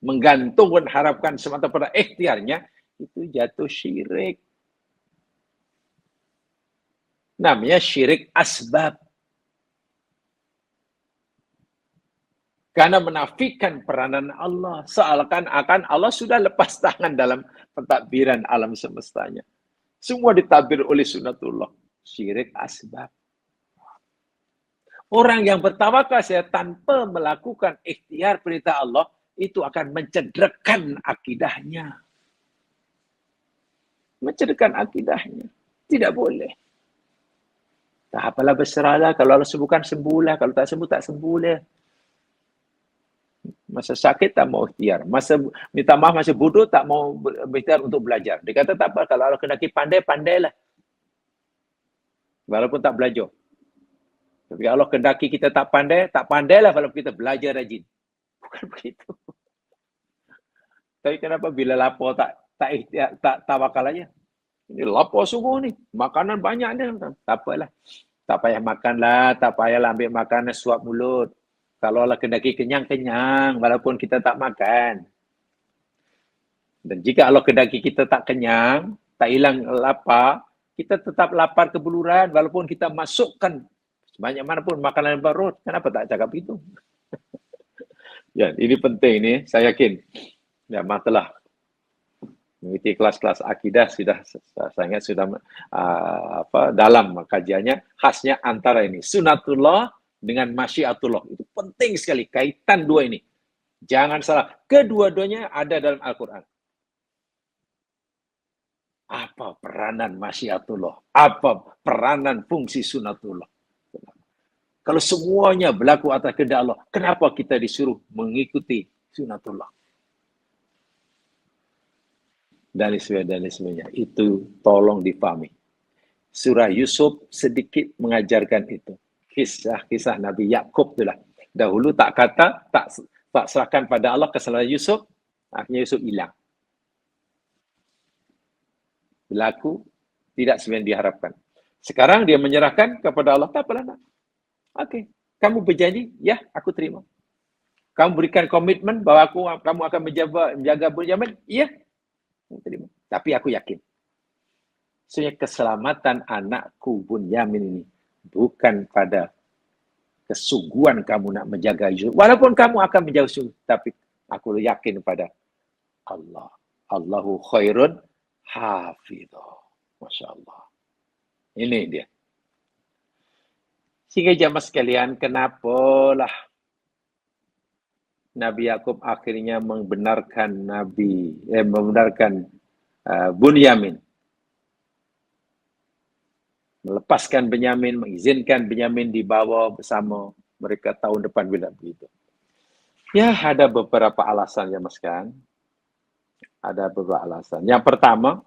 menggantungkan harapkan semata pada ikhtiarnya, itu jatuh syirik. Namanya syirik asbab. Karena menafikan peranan Allah. Seakan-akan Allah sudah lepas tangan dalam pentadbiran alam semestanya. Semua ditabir oleh sunatullah. Syirik asbab. Orang yang bertawakal tanpa melakukan ikhtiar perintah Allah, itu akan mencederkan akidahnya. Mencederkan akidahnya. Tidak boleh. Tak apalah, berserahlah. Kalau Allah sembuhkan, sembuhlah. Kalau tak sembuh, tak sembuhlah. Masa sakit tak mau ikhtiar. Masa minta maaf, masa bodoh tak mau berikhtiar untuk belajar. Dia kata tak apa, kalau Allah kendaki pandai, pandailah. Walaupun tak belajar. Tapi Allah kendaki kita tak pandai, tak pandailah walaupun kita belajar rajin. Bukan begitu. Tapi kenapa bila lapar tak ikhtiar, tak tawakal aja? Ini lapar sungguh ni. Makanan banyak ni. Tak apalah. Tak payah makanlah, tak payahlah ambil makanan suap mulut. Kalau Allah kendaki kenyang-kenyang, walaupun kita tak makan. Dan jika Allah kendaki kita tak kenyang, tak hilang lapar, Kita tetap lapar kebuluran walaupun kita masukkan sebanyak manapun makanan perut. Kenapa tak cakap itu? Ya, ini penting ini, saya yakin. Ya, matalah mengikuti kelas-kelas akidah sudah saya ingat sudah dalam kajiannya khasnya antara ini sunatullah dengan masyiatullah. Itu penting sekali kaitan dua ini. Jangan salah, kedua-duanya ada dalam Al-Qur'an. Apa peranan masyiatullah? Apa peranan fungsi sunatullah? Kalau semuanya berlaku atas kehendak Allah, kenapa kita disuruh mengikuti sunatullah? Dan sebagainya. Itu tolong dipahami. Surah Yusuf sedikit mengajarkan itu. Kisah-kisah Nabi Yakub itulah. Dahulu tak serahkan pada Allah kesalahan Yusuf, akhirnya Yusuf hilang. Berlaku tidak sebenarnya diharapkan. Sekarang dia menyerahkan kepada Allah, tak apalah nak. Okey, kamu berjanji, ya aku terima. Kamu berikan komitmen bahawa kamu akan menjaga Bunyamin, ya, aku terima. Tapi aku yakin, sebenarnya keselamatan anakku Bunyamin ini bukan pada kesungguhan kamu nak menjaga Yusuf. Walaupun kamu akan menjaga Yusuf, tapi aku yakin pada Allah. Allahu khairun hafidhah. Masya Allah. Ini dia. Sehingga jamaah sekalian, kenapalah Nabi Yakub akhirnya membenarkan Bunyamin. Melepaskan Bunyamin, mengizinkan Bunyamin dibawa bersama mereka tahun depan bila begitu. Ya, ada beberapa alasan jamaah sekalian. Ada beberapa alasan. Yang pertama,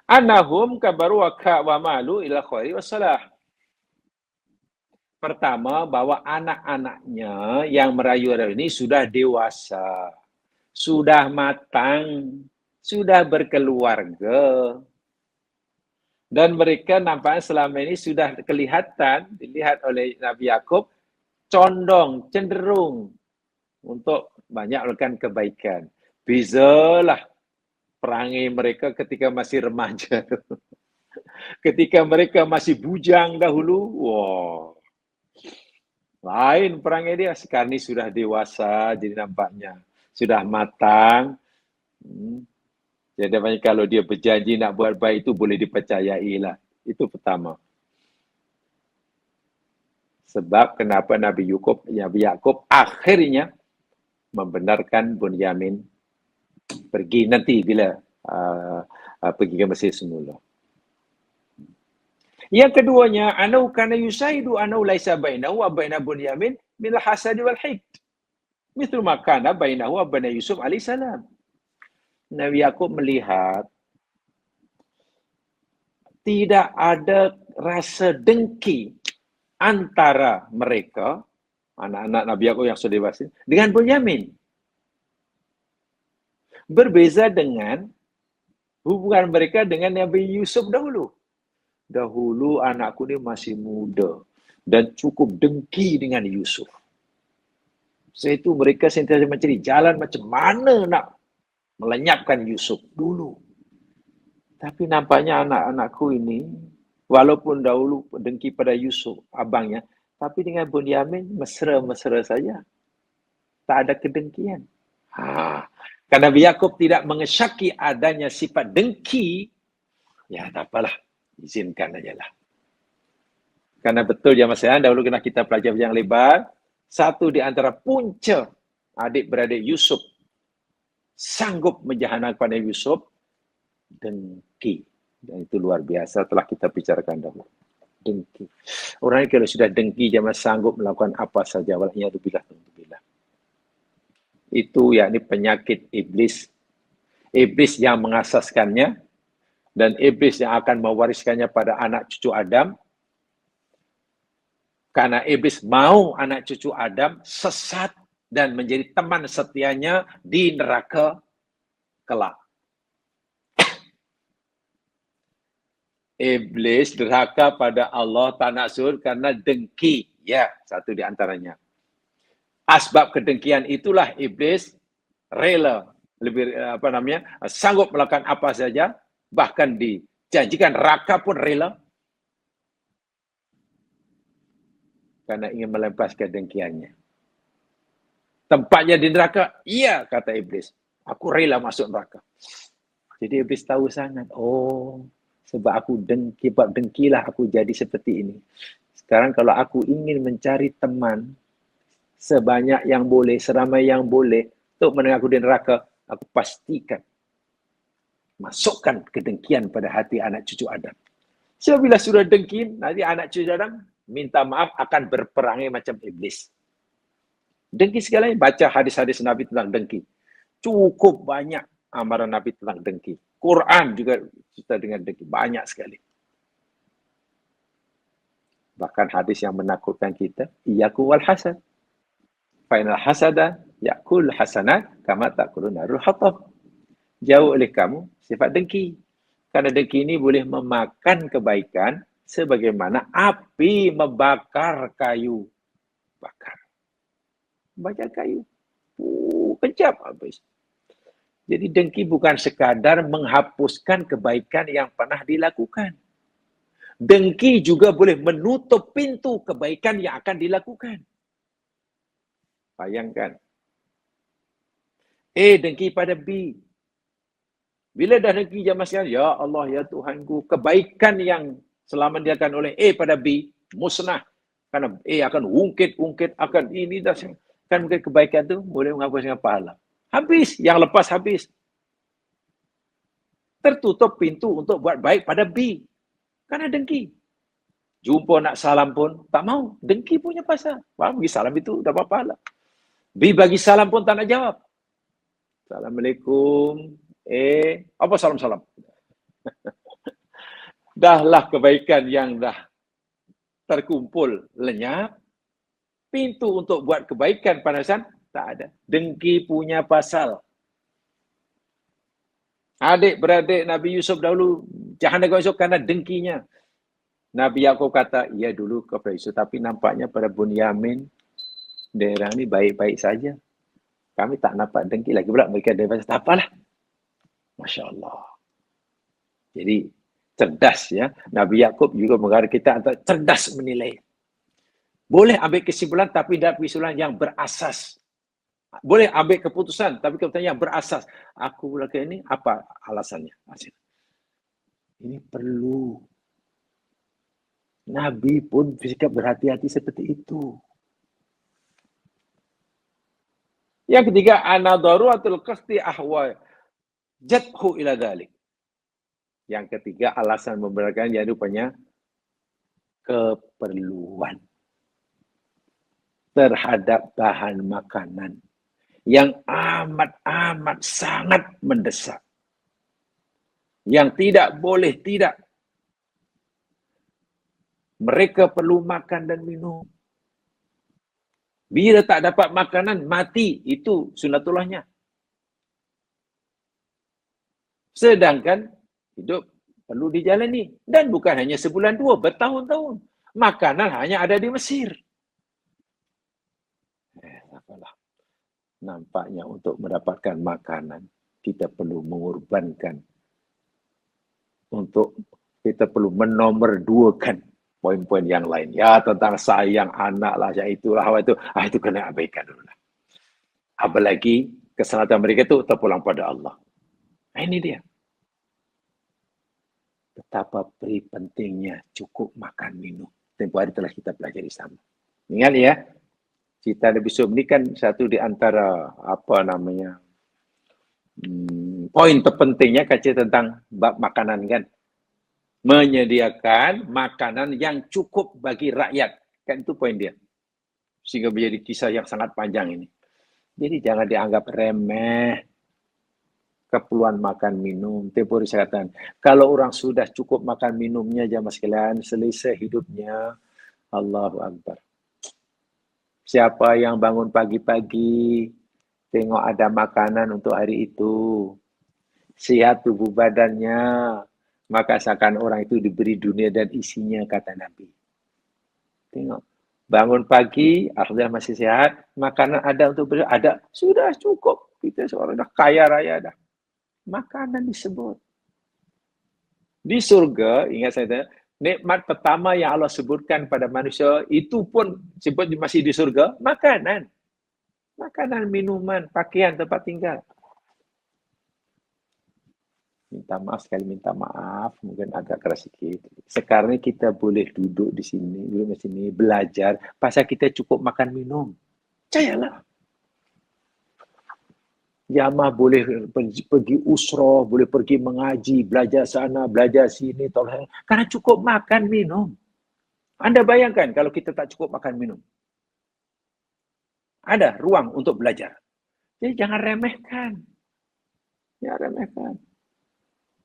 annahum kabaru wa malu ila khairi wassalah. Pertama, bahwa anak-anaknya yang merayu-rayu ini sudah dewasa, sudah matang, sudah berkeluarga. Dan mereka nampaknya selama ini sudah dilihat oleh Nabi Yakub, condong, cenderung untuk banyak melakukan kebaikan. Bezalah perangai mereka ketika masih remaja. Ketika mereka masih bujang dahulu, wah. Lain perangai dia. Sekarang ini sudah dewasa, jadi nampaknya sudah matang. Jadi kalau dia berjanji nak buat baik itu boleh dipercayai lah. Itu pertama. Sebab kenapa Nabi Yakub akhirnya membenarkan Bunyamin pergi nanti bila pergi ke Mesir semula. Yang keduanya, anau kana yusaidu anau laisa bainahu wa baina Bunyamin min al-hasad wal hikd. Mithlu ma kana bainahu wa baina Yusuf alaihi salam. Nabi Yakub melihat tidak ada rasa dengki antara mereka, anak-anak Nabi Yakub yang sudah dewasa, dengan Bunyamin. Berbeza dengan hubungan mereka dengan Nabi Yusuf dahulu. Dahulu anakku ni masih muda dan cukup dengki dengan Yusuf. Setelah itu mereka sentiasa mencari jalan macam mana nak melenyapkan Yusuf dulu. Tapi nampaknya anak-anakku ini, walaupun dahulu dengki pada Yusuf, abangnya, tapi dengan Bunyamin mesra-mesra saja. Tak ada kedengkian. Karena Nabi Yakub tidak mengesyaki adanya sifat dengki, ya tak apalah. Izinkan aja lah. Karena betul jamaah sekalian, dahulu kena kita pelajari yang lebar, satu di antara punca adik-beradik Yusuf sanggup menjahanam kepada Yusuf, dengki. Dan itu luar biasa telah kita bicarakan dahulu. Dengki. Orang ini kalau sudah dengki, jamaah sanggup melakukan apa saja. Wala'iyadzubillah. Itu yakni penyakit iblis. Iblis yang mengasaskannya, dan iblis yang akan mewariskannya pada anak cucu Adam. Karena iblis mau anak cucu Adam sesat dan menjadi teman setianya di neraka kelak. Iblis derhaka pada Allah tak nak surga karena dengki. Ya, satu di antaranya. Asbab kedengkian itulah iblis rela sanggup melakukan apa saja, bahkan Janjikan neraka pun rela. Karena ingin melepaskan dengkiannya. Tempatnya di neraka, iya, kata iblis. Aku rela masuk neraka. Jadi iblis tahu sangat, oh, sebab aku dengki, sebab dengkilah aku jadi seperti ini. Sekarang kalau aku ingin mencari teman, sebanyak yang boleh, seramai yang boleh, untuk menengah aku di neraka, aku pastikan masukkan kedengkian pada hati anak cucu Adam. Sebab bila sudah dengki, nanti anak cucu Adam minta maaf akan berperangai macam iblis. Dengki segalanya, baca hadis-hadis Nabi tentang dengki. Cukup banyak amaran Nabi tentang dengki. Quran juga cerita dengan dengki, banyak sekali. Bahkan hadis yang menakutkan kita, iyaku wal hasad. Fa'inal hasada yakul hasanat kama ta'kulun narul hatab. Jauh oleh kamu sifat dengki. Karena dengki ini boleh memakan kebaikan sebagaimana api membakar kayu. Bakar. Bakar kayu. Kejap habis. Jadi dengki bukan sekadar menghapuskan kebaikan yang pernah dilakukan. Dengki juga boleh menutup pintu kebaikan yang akan dilakukan. Bayangkan. Dengki pada B. Bila dah dengki zaman sekarang, ya Allah, ya Tuhanku, kebaikan yang selama dilakukan oleh A pada B, musnah. Karena A akan ungkit, akan ini, dah. Kan mungkin kebaikan tu boleh menghapuskan pahala. Habis, yang lepas habis. Tertutup pintu untuk buat baik pada B. Karena dengki. Jumpa nak salam pun, tak mau. Dengki punya pasal. Bagi salam itu dapat pahala. B bagi salam pun tak nak jawab. Assalamualaikum. Apa salam-salam? Dahlah kebaikan yang dah terkumpul lenyap. Pintu untuk buat kebaikan panasan tak ada. Dengki punya pasal. Adik-beradik Nabi Yusuf dahulu jahanam Yusuf karena dengkinya. Nabi Yaakob kata, iya dulu kepada Yusuf, tapi nampaknya pada Bunyamin daerah ini baik-baik saja. Kami tak nampak dengki lagi pula mereka daerah tak apalah. Masya Allah. Jadi cerdas ya. Nabi Yaakob juga mengajar kita untuk cerdas menilai. Boleh ambil kesimpulan tapi tidak kesimpulan yang berasas. Boleh ambil keputusan tapi keputusan yang berasas. Aku lakukan ini apa alasannya? Ini perlu. Nabi pun bersikap berhati-hati seperti itu. Yang ketiga, anadharuatul qasdi ahwa jadhu ila dhalik. Yang ketiga, alasan membenarkan yang rupanya keperluan terhadap bahan makanan yang amat sangat mendesak. Yang tidak boleh tidak. Mereka perlu makan dan minum. Bila tak dapat makanan, mati. Itu sunatullahnya. Sedangkan hidup perlu dijalani. Dan bukan hanya sebulan dua, bertahun-tahun. Makanan hanya ada di Mesir. Apalah. Nampaknya untuk mendapatkan makanan, kita perlu mengorbankan. Kita perlu menomorduakan poin-poin yang lain. Ya, tentang sayang anak lah, ya itulah, itu kena abaikan dulu lah. Apalagi keselamatan mereka itu terpulang pada Allah. Nah, ini dia. Betapa pentingnya cukup makan minum. Tempoh hari telah kita pelajari sama. Ingat ya, cerita Nabi Yusuf ini kan satu di antara poin terpentingnya kaca tentang bab makanan kan. Menyediakan makanan yang cukup bagi rakyat. Kan itu poin dia. Sehingga menjadi kisah yang sangat panjang ini. Jadi jangan dianggap remeh. Keperluan makan minum. Tempoh hari saya katakan, kalau orang sudah cukup makan minumnya jamaah sekalian, selesai hidupnya, Allahu Akbar. Siapa yang bangun pagi-pagi, tengok ada makanan untuk hari itu, sihat tubuh badannya, maka seakan orang itu diberi dunia dan isinya, kata Nabi. Tengok, bangun pagi, alhamdulillah masih sehat, makanan ada untuk beri, ada, sudah cukup. Kita seorang dah kaya raya dah. Makanan disebut. Di surga, ingat saya, nikmat pertama yang Allah sebutkan pada manusia, itu pun sebut masih di surga, makanan. Makanan, minuman, pakaian, tempat tinggal. Minta maaf sekali, minta maaf, mungkin agak keras sedikit. Sekarang kita boleh duduk di sini, belajar, pasal kita cukup makan minum. Percayalah. Jamaah boleh pergi usrah, boleh pergi mengaji, belajar sana, belajar sini, tolong. Karena cukup makan minum. Anda bayangkan kalau kita tak cukup makan minum. Ada ruang untuk belajar. Jadi jangan remehkan. Jangan remehkan.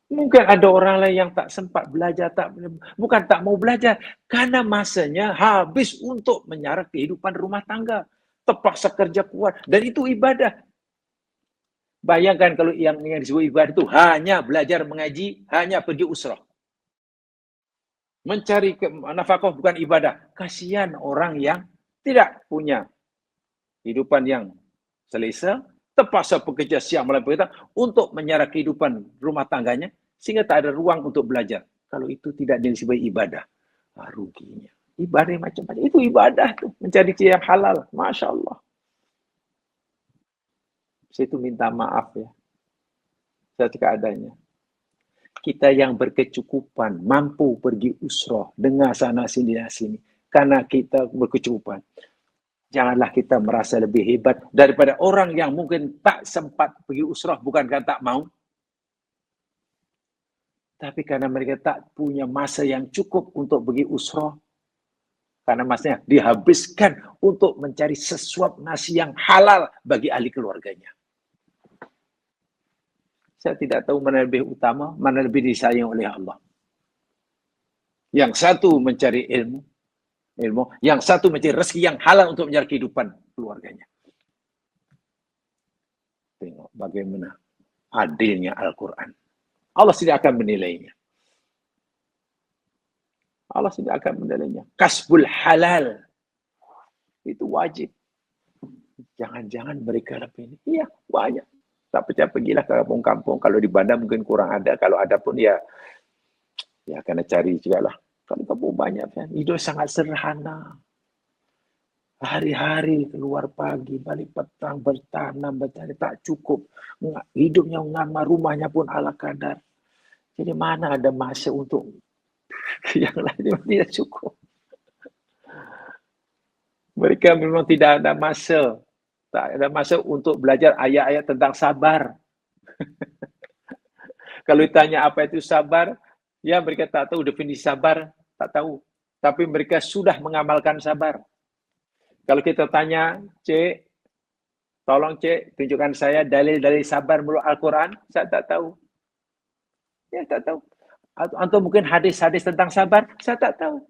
Mungkin ada orang lain yang tak sempat belajar, bukan tak mau belajar, karena masanya habis untuk menyara kehidupan rumah tangga. Terpaksa kerja kuat, dan itu ibadah. Bayangkan kalau yang disebut ibadah itu hanya belajar mengaji, hanya pergi usrah. Mencari nafkah bukan ibadah. Kasihan orang yang tidak punya kehidupan yang selesa, terpaksa bekerja siang malam petang untuk menyara kehidupan rumah tangganya, sehingga tak ada ruang untuk belajar. Kalau itu tidak disebut ibadah, ruginya. Ibadah macam-macam. Itu ibadah tuh, mencari yang halal. Masya Allah. Saya itu minta maaf ya. Seketika adanya. Kita yang berkecukupan, mampu pergi usrah, dengar sana sini. Karena kita berkecukupan. Janganlah kita merasa lebih hebat daripada orang yang mungkin tak sempat pergi usrah, bukan karena tak mau, tapi karena mereka tak punya masa yang cukup untuk pergi usrah. Karena masanya dihabiskan untuk mencari sesuap nasi yang halal bagi ahli keluarganya. Saya tidak tahu mana lebih utama, mana lebih disayang oleh Allah. Yang satu mencari ilmu, yang satu mencari rezeki yang halal untuk mencari kehidupan keluarganya. Tengok bagaimana adilnya Al-Quran. Allah tidak akan menilainya. Allah tidak akan menilainya. Kasbul halal. Itu wajib. Jangan-jangan mereka lebih ini. Iya, banyak. Tak percaya pergilah ke kampung-kampung. Kalau di bandar mungkin kurang ada. Kalau ada pun ya kena cari juga lah. Kalau kampung banyak kan. Hidup sangat sederhana. Hari-hari keluar pagi, balik petang, bertanam, bercari. Tak cukup. Hidupnya ngama, rumahnya pun ala kadar. Jadi mana ada masa untuk yang lain tidak cukup. Mereka memang tidak ada masa. Tak ada masa untuk belajar ayat-ayat tentang sabar. Kalau ditanya apa itu sabar, ya mereka tak tahu definisi sabar, tak tahu. Tapi mereka sudah mengamalkan sabar. Kalau kita tanya, Cik, tolong Cik, tunjukkan saya dalil-dalil sabar menurut Al-Quran, saya tak tahu. Ya, tak tahu. Atau mungkin hadis-hadis tentang sabar, saya tak tahu.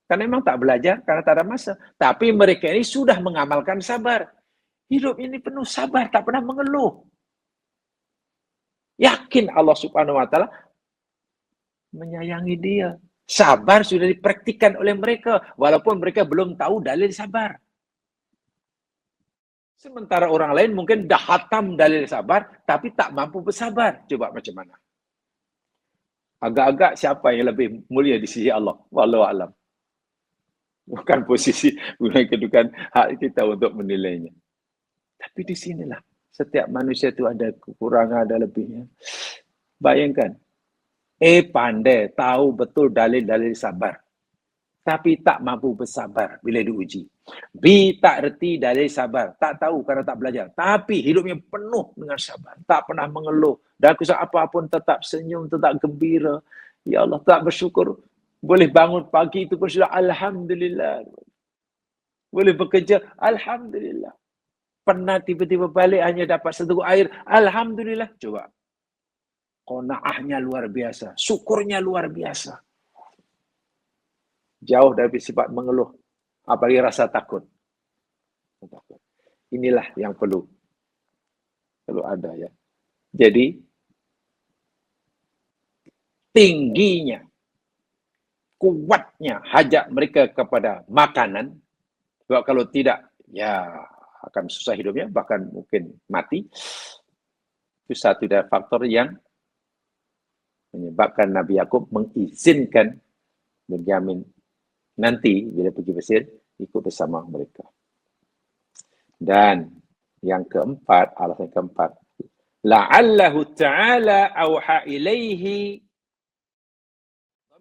Karena memang tak belajar, karena tak ada masa. Tapi mereka ini sudah mengamalkan sabar. Hidup ini penuh sabar, tak pernah mengeluh. Yakin Allah Subhanahu wa Ta'ala menyayangi dia. Sabar sudah dipraktikkan oleh mereka, walaupun mereka belum tahu dalil sabar. Sementara orang lain mungkin dah hatam dalil sabar, tapi tak mampu bersabar. Coba macam mana? Agak-agak siapa yang lebih mulia di sisi Allah? Wallahu a'lam. Bukan posisi, bukan kedudukan hak kita untuk menilainya. Tapi di sinilah setiap manusia itu ada kekurangan, ada lebihnya. Bayangkan, pandai, tahu betul dalil-dalil sabar, tapi tak mampu bersabar bila diuji. B, tak reti dalil sabar, tak tahu karena tak belajar, tapi hidupnya penuh dengan sabar, tak pernah mengeluh, dan kisah apapun tetap senyum, tetap gembira. Ya Allah, tak bersyukur. Boleh bangun pagi itu pun sudah Alhamdulillah. Boleh bekerja, Alhamdulillah. Pernah tiba-tiba balik hanya dapat seteguk air, Alhamdulillah. Coba. Qanaahnya luar biasa. Syukurnya luar biasa. Jauh dari sifat mengeluh. Apalagi rasa takut. Inilah yang perlu ada ya. Jadi, tingginya, kuatnya hajat mereka kepada makanan. Sebab kalau tidak, ya akan susah hidupnya, bahkan mungkin mati. Itu satu dari faktor yang menyebabkan Nabi Yakub mengizinkan Bunyamin nanti bila pergi Mesir ikut bersama mereka. Dan yang keempat, alasan keempat, la'allahu ta'ala awha ilaihi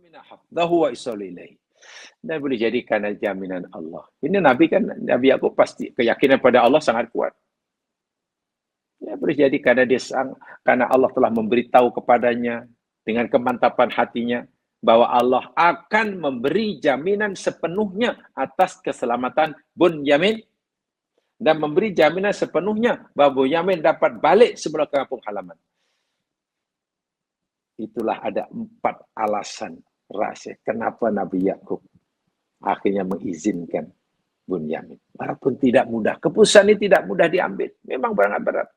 mina hafdahu wa isalu ilaihi. Dan boleh jadi kerana jaminan Allah. Ini Nabi kan, Nabi Yakub pasti keyakinan pada Allah sangat kuat. Ya, boleh jadi karena Allah telah memberitahu kepadanya dengan kemantapan hatinya bahwa Allah akan memberi jaminan sepenuhnya atas keselamatan Bunyamin dan memberi jaminan sepenuhnya bahawa Bunyamin dapat balik semula ke kampung halaman. Itulah ada 4 alasan rahsia kenapa Nabi Yakub akhirnya mengizinkan Bunyamin. Walaupun tidak mudah. Keputusan ini tidak mudah diambil. Memang sangat berat.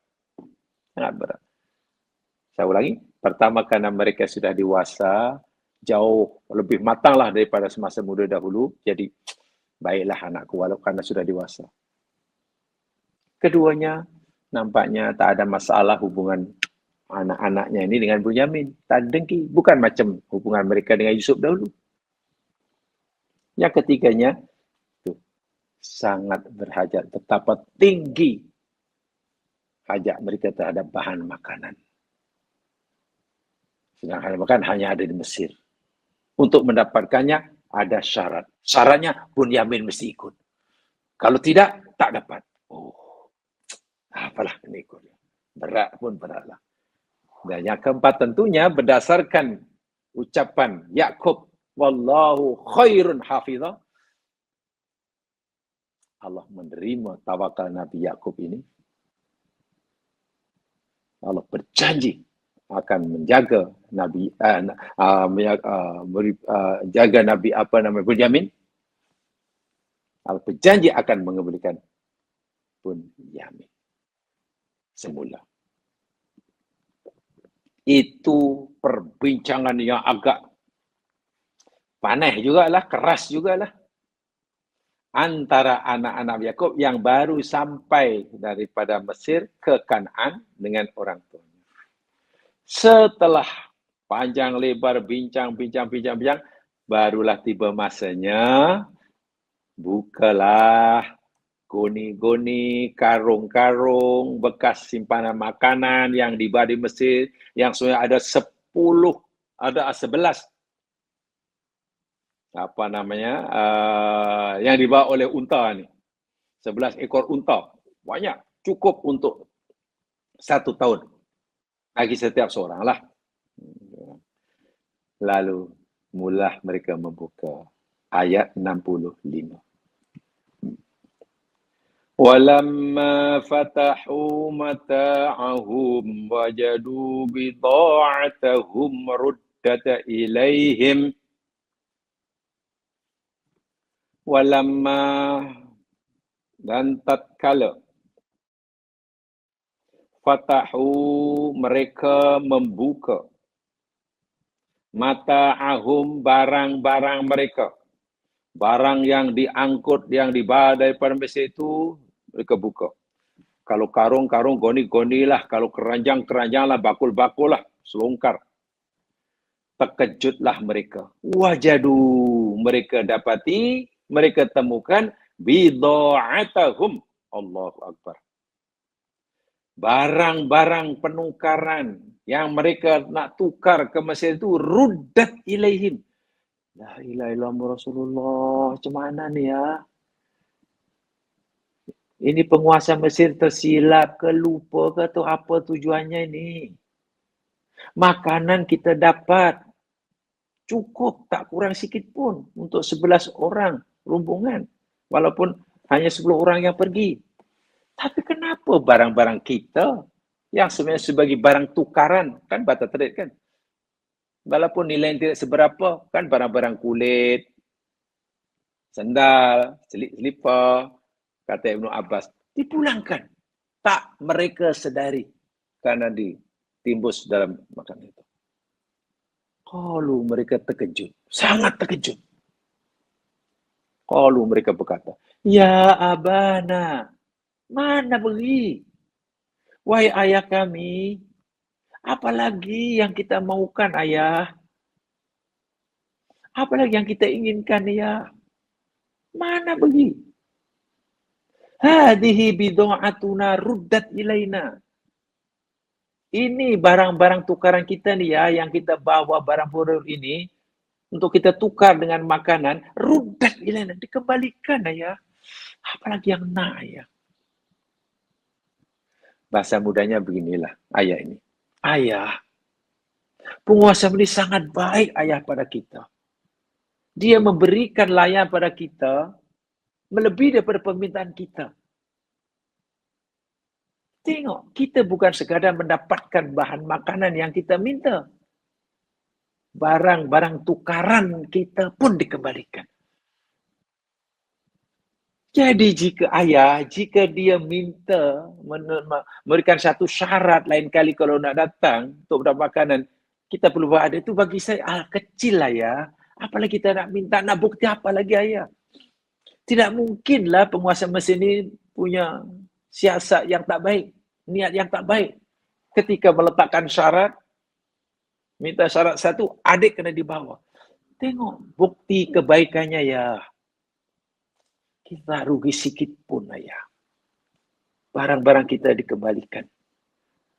Sangat berat. Saya ulangi. Pertama, karena mereka sudah dewasa, jauh lebih matanglah daripada semasa muda dahulu. Jadi, baiklah anakku walaupun karena sudah dewasa. Keduanya, nampaknya tak ada masalah hubungan anak-anaknya ini dengan Bunyamin. Tak ada dengki. Bukan macam hubungan mereka dengan Yusuf dahulu. Yang ketiganya, sangat berhajat. Betapa tinggi hajat mereka terhadap bahan makanan. Sedangkan makan hanya ada di Mesir. Untuk mendapatkannya, ada syarat. Syaratnya, Bunyamin mesti ikut. Kalau tidak, tak dapat. Oh, apalah kena ikut. Berat pun beratlah. Dan yang keempat tentunya berdasarkan ucapan Yakub, wallahu khairun hafizah. Allah menerima tawakal Nabi Yakub ini. Allah berjanji akan menjaga Nabi jaga Nabi Bunyamin. Allah berjanji akan mengembalikan Bunyamin semula. Itu perbincangan yang agak panas jugalah, keras jugalah antara anak-anak Yakub yang baru sampai daripada Mesir ke Kanaan dengan orang tuanya. Setelah panjang lebar bincang, barulah tiba masanya bukalah goni-goni, karung-karung, bekas simpanan makanan yang dibawa di Mesir, yang sebenarnya ada 11 yang dibawa oleh unta ni. 11 ekor unta. Banyak. Cukup untuk 1 tahun. Bagi setiap seorang lah. Lalu, mula mereka membuka ayat 65. Walamma fatahu mata'ahum wajadu bida'atahum ruddata ilaihim. Walamma, dan tatkala fatahu, mereka membuka mata'ahum, barang-barang mereka, barang yang diangkut, yang dibawa daripada Mesir itu, mereka buka. Kalau karung-karung, goni-goni lah. Kalau keranjang-keranjang lah, bakul-bakul lah, selongkar. Terkejutlah mereka. Wajadu, mereka dapati, mereka temukan bida'atahum. Allahu Akbar. Barang-barang penukaran yang mereka nak tukar ke Mesir itu ruddat ilaihim. La ilaha illallah Rasulullah. Macam mana ni ya? Ini penguasa Mesir tersilap ke, lupa ke, atau apa tujuannya ini? Makanan kita dapat. Cukup, tak kurang sikit pun untuk 11 orang rombongan. Walaupun hanya 10 orang yang pergi. Tapi kenapa barang-barang kita yang sebenarnya sebagai barang tukaran, kan barter trade kan? Walaupun nilai tidak seberapa, kan barang-barang kulit, sandal, selipar, kata Ibnu Abbas, dipulangkan. Tak mereka sedari karena ditimbus dalam makanan itu. Kalau mereka terkejut, sangat terkejut. Kalau mereka berkata, ya abana, mana pergi? Wahai ayah kami, Apalagi yang kita maukan, ayah? Apalagi yang kita inginkan, ya? Mana pergi? Hadhihi bid'atuna ruddat ilaina. Ini barang-barang tukaran kita nih ya, yang kita bawa barang produk ini untuk kita tukar dengan makanan, ruddat ilaina, dikembalikan, ya. Apalagi yang nak, ya. Bahasa mudanya beginilah, ayah ini. Ayah, penguasa ini sangat baik, ayah, pada kita. Dia memberikan layan pada kita melebihi daripada permintaan kita. Tengok, kita bukan sekadar mendapatkan bahan makanan yang kita minta. Barang-barang tukaran kita pun dikembalikan. Jadi jika dia minta memberikan satu syarat, lain kali kalau nak datang untuk mendapat makanan, kita perlu buat ada, itu bagi saya kecil lah, ya. Apalagi kita nak minta, nak bukti apa lagi, ayah? Tidak mungkinlah penguasa Mesir ini punya siasat yang tak baik, niat yang tak baik. Ketika meletakkan syarat, minta syarat satu, adik kena dibawa. Tengok bukti kebaikannya, ya. Kita rugi sikit pun, ya. Barang-barang kita dikembalikan.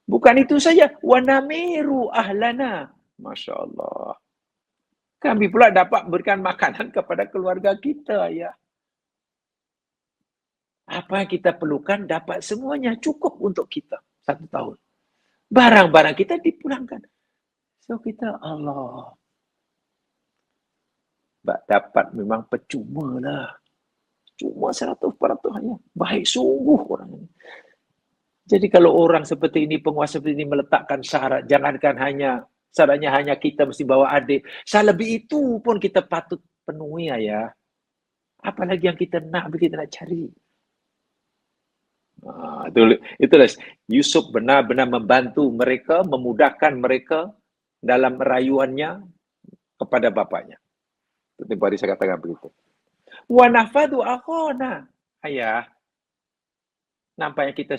Bukan itu saja, wanamiru ahlana. Masya Allah. Kami pula dapat berikan makanan kepada keluarga kita, ya. Apa yang kita perlukan dapat semuanya, cukup untuk kita 1 tahun. Barang-barang kita dipulangkan. So kita, Allah, dapat memang percuma lah. Cuma 100% hanya. Baik sungguh orang ini. Jadi kalau orang seperti ini, penguasa seperti ini meletakkan syarat, jangankan syaratnya hanya kita mesti bawa adik. Syarat lebih itu pun kita patut penuhi, ya. Apalagi yang kita nak cari. Itulah Yusuf benar-benar membantu mereka, memudahkan mereka dalam rayuannya kepada bapaknya. Seperti tadi saya katakan begitu. Wa nafadu akhona. Ayah, nampaknya kita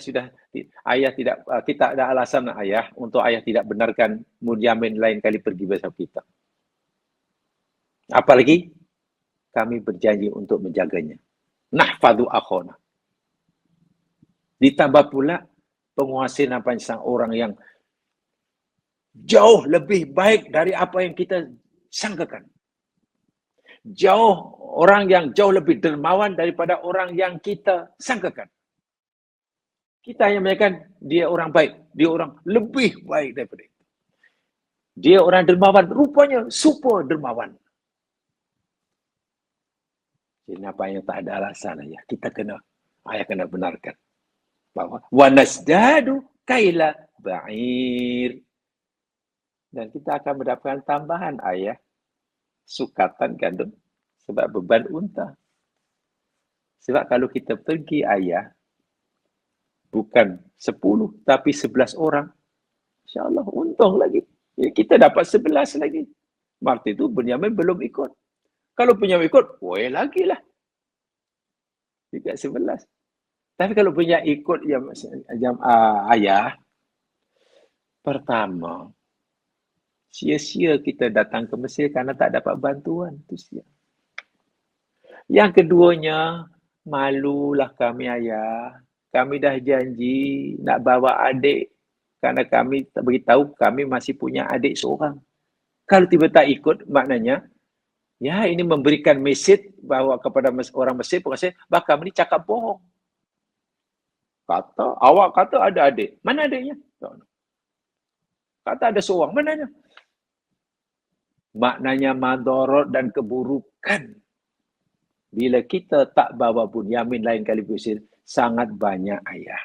ada alasan, ayah, untuk ayah tidak benarkan Bunyamin lain kali pergi bersama kita. Apalagi kami berjanji untuk menjaganya. Nahfadu akhona. Ditambah pula penguasa nampaknya sang orang yang jauh lebih baik dari apa yang kita sangkakan. Orang yang jauh lebih dermawan daripada orang yang kita sangkakan. Kita hanya menyatakan dia orang baik, dia orang lebih baik daripada itu. Dia orang dermawan, rupanya super dermawan. Jadi nampaknya tak ada alasan, ya. Ayah kena benarkan bahwa wanasdadu kaila ba'ir. Dan kita akan mendapatkan tambahan, ayah, sukatan gandum sebab beban unta. Sebab kalau kita pergi, ayah, bukan 10 tapi 11 orang, insya-Allah untung lagi. Ya, kita dapat 11 lagi. Waktu itu Bunyamin belum ikut. Kalau Bunyamin ikut, boleh lagi lah. Juga 11. Tapi kalau punya ikut ayah, pertama, sia-sia kita datang ke Mesir karena tak dapat bantuan. Itu sia. Yang keduanya, malulah kami, ayah. Kami dah janji nak bawa adik karena kami tak beritahu kami masih punya adik seorang. Kalau tiba tak ikut, maknanya, ya ini memberikan mesej bahwa kepada orang Mesir, bahkan ini cakap bohong. Awak kata ada adik. Mana adiknya? Kata ada seorang. Mananya? Maknanya madarat dan keburukan. Bila kita tak bawa Bunyamin lain kali bersir, sangat banyak, ayah.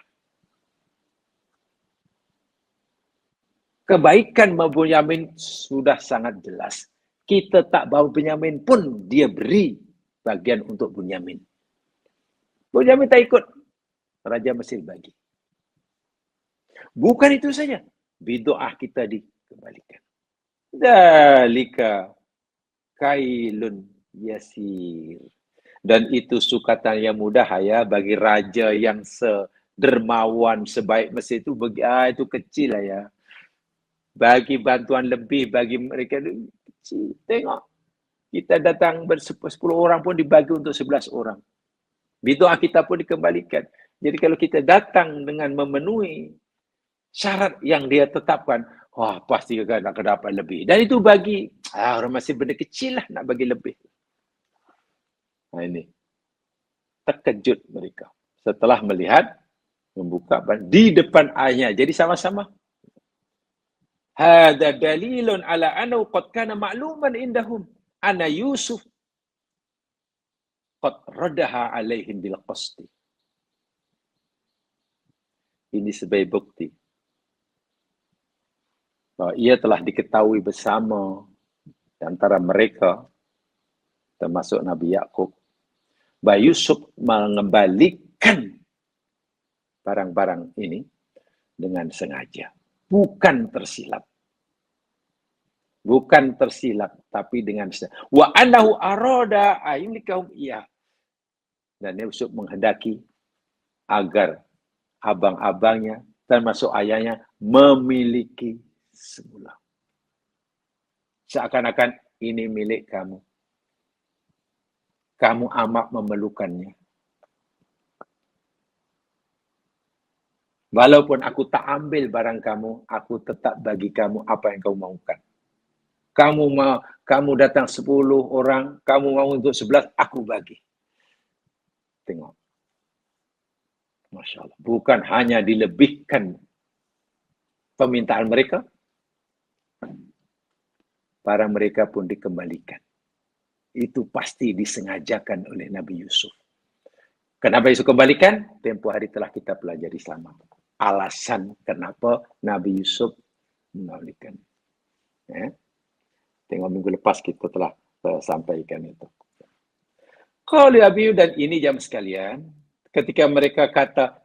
Kebaikan Bunyamin sudah sangat jelas. Kita tak bawa Bunyamin pun dia beri bagian untuk Bunyamin. Bunyamin tak ikut. Raja Mesir bagi. Bukan itu saja. Bidoah kita dikembalikan. Dalika kailun yasir. Dan itu sukatan yang mudah, ya, bagi raja yang sedermawan sebaik Mesir itu. Itu kecil, ya. bagi bantuan lebih bagi mereka. Tengok, kita datang 10 orang pun dibagi untuk 11 orang. Doa kita pun dikembalikan. Jadi kalau kita datang dengan memenuhi syarat yang dia tetapkan, wah pasti akan dapat lebih. Dan itu bagi orang masih benda kecil lah nak bagi lebih. Nah ini terkejut mereka setelah melihat membuka di depan ayahnya. Jadi sama-sama. Hada dalilun ala annahu qad kana ma'luman indahum ana Yusuf qad radaha alaihim bil qasdi. Ini sebagai bukti bahwa ia telah diketahui bersama antara mereka termasuk Nabi Yakub bahwa Yusuf mengembalikan barang-barang ini dengan sengaja, bukan tersilap. Bukan tersilap, tapi dengan wa annahu arada ayyulikahum iya. Dan Yusuf menghendaki agar abang-abangnya termasuk ayahnya memiliki semula. Seakan-akan ini milik kamu. Kamu amat memerlukannya. Walaupun aku tak ambil barang kamu, aku tetap bagi kamu apa yang kau mahukan. Kamu datang 10 orang, kamu mau untuk 11, aku bagi. Tengok. Masya Allah. Bukan hanya dilebihkan permintaan mereka, barang mereka pun dikembalikan. Itu pasti disengajakan oleh Nabi Yusuf. Kenapa Yusuf kembalikan? Tempoh hari telah kita pelajari selama. Alasan kenapa Nabi Yusuf mengembalikan. Ya. Tengok minggu lepas kita telah sampaikan itu. Kalau Abi dan ini jam sekalian, ketika mereka kata,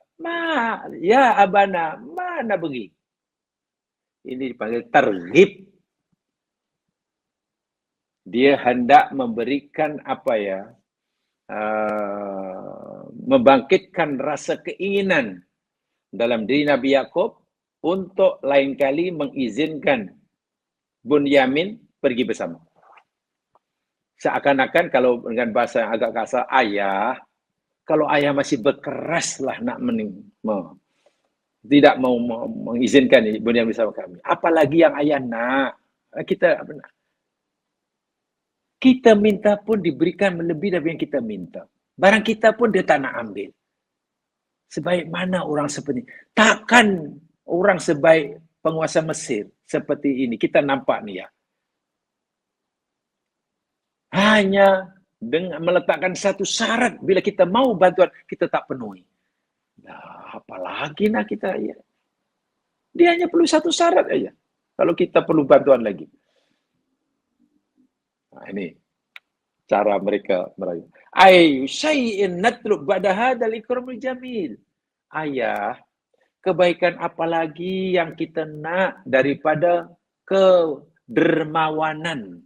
ya abana, mana pergi? Ini dipanggil targhib. Dia hendak memberikan membangkitkan rasa keinginan dalam diri Nabi Yakub untuk lain kali mengizinkan Bunyamin pergi bersama. Seakan-akan kalau dengan bahasa yang agak kasar, kalau ayah masih berkeraslah nak tidak mau mengizinkan Bunyamin bersama kami. Apalagi yang ayah nak. Kita minta pun diberikan lebih dari yang kita minta. Barang kita pun dia tak nak ambil. Sebaik mana orang seperti ini? Takkan orang sebaik penguasa Mesir seperti ini. Kita nampak ni ya. Hanya dengan meletakkan satu syarat. Bila kita mau bantuan, kita tak penuhi. Nah, apalagi nak kita ya. Dia hanya perlu satu syarat aja. Kalau kita perlu bantuan lagi. Nah, ini cara mereka merayu. Ayu syai'in natlub ba'da hadzal ikramul jamil. Ayah, kebaikan apa lagi yang kita nak daripada kedermawanan,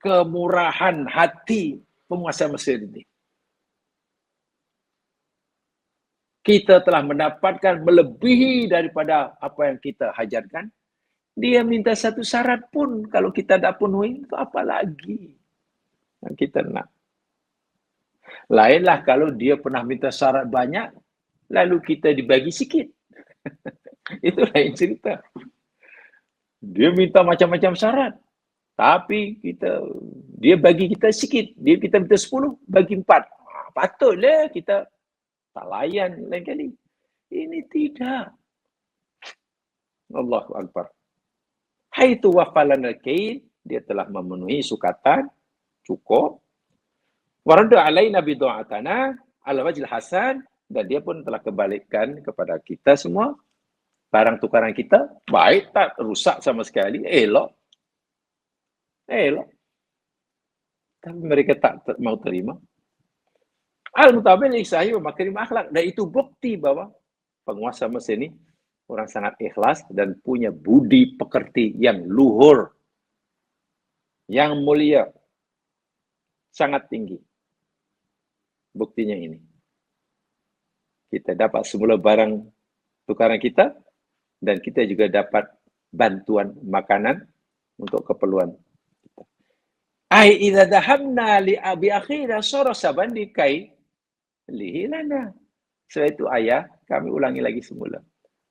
kemurahan hati penguasa Mesir ini. Kita telah mendapatkan melebihi daripada apa yang kita hajarkan. Dia minta satu syarat pun, kalau kita tak penuhi, itu apa lagi yang kita nak. Lainlah kalau dia pernah minta syarat banyak, lalu kita dibagi sikit. Itu lain cerita. Dia minta macam-macam syarat, tapi dia bagi kita sikit. Kita minta 10, bagi 4. Patutlah kita tak layan lain kali. Ini tidak. Allahu Akbar. Haitu wafalan al-kail, dia telah memenuhi sukatan, cukup. Warada alaina bidu'atana ala wajhil hasan, dan dia pun telah kembalikan kepada kita semua barang tukaran kita, baik tak rusak sama sekali, elok. Tapi mereka tak mau terima. Al-mutabil ihsahi wa makarim akhlak, dan itu bukti bahwa penguasa Mesir ini orang sangat ikhlas dan punya budi pekerti yang luhur, yang mulia, sangat tinggi. Buktinya ini. Kita dapat semula barang tukaran kita, Dan kita juga dapat bantuan makanan untuk keperluan kita. Ai idza dahamna li abi akhina sara sabandikai lihilana. So itu ayah, kami ulangi lagi semula.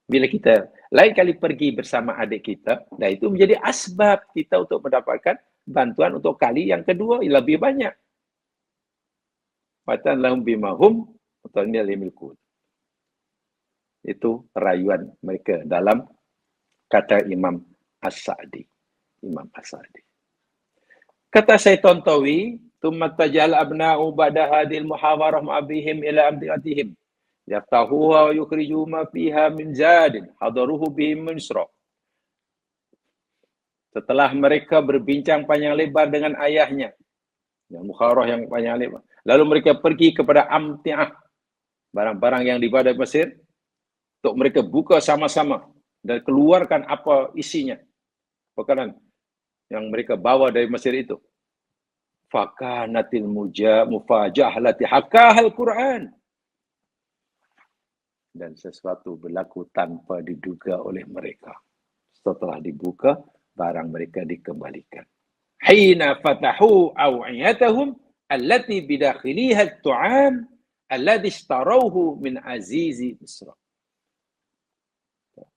Bila kita lain kali pergi bersama adik kita, nah itu menjadi asbab kita untuk mendapatkan bantuan untuk kali yang kedua yang lebih banyak. Matan lahum bimahum atau nilimilkun. Itu rayuan mereka dalam kata Imam As-Sa'di. Imam As-Sa'di. Kata Syaitan Tawi, "Tsumma tajal abna'u ba'da hadil muhawarah ma'abihim ila amdiatihim. Yaftahuha wa yukhriju ma fiha min zadin hadaruhu bihim minsra." Setelah mereka berbincang panjang lebar dengan ayahnya, yang mukharah yang panjang lebar, lalu mereka pergi kepada amti'ah, barang-barang yang dibawa dari Mesir, untuk mereka buka sama-sama dan keluarkan apa isinya, makanan yang mereka bawa dari Mesir itu. Fakanatil mufajahlati hakahal Quran. Dan sesuatu berlaku tanpa diduga oleh mereka. Setelah dibuka, barang mereka dikembalikan. Hina fatahu aw'iyatahum allati bidakhiliha at-tu'am alladhi ishtarawhu min azizi Misra.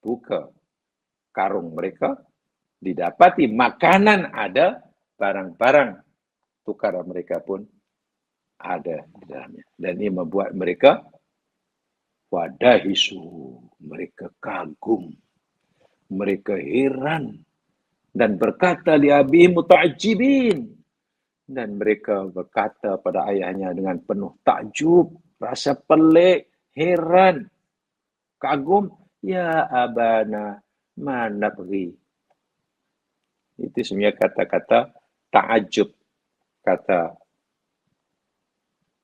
Buka karung mereka, didapati makanan ada, barang-barang tukaran mereka pun ada di dalamnya. Dan ini membuat mereka wadahisu, mereka kagum, mereka heran, dan berkata li abihim muta'ajjibin, dan mereka berkata pada ayahnya dengan penuh takjub, rasa pelik, heran, kagum, ya abana manabri. Itu sebenarnya kata-kata ta'ajub, kata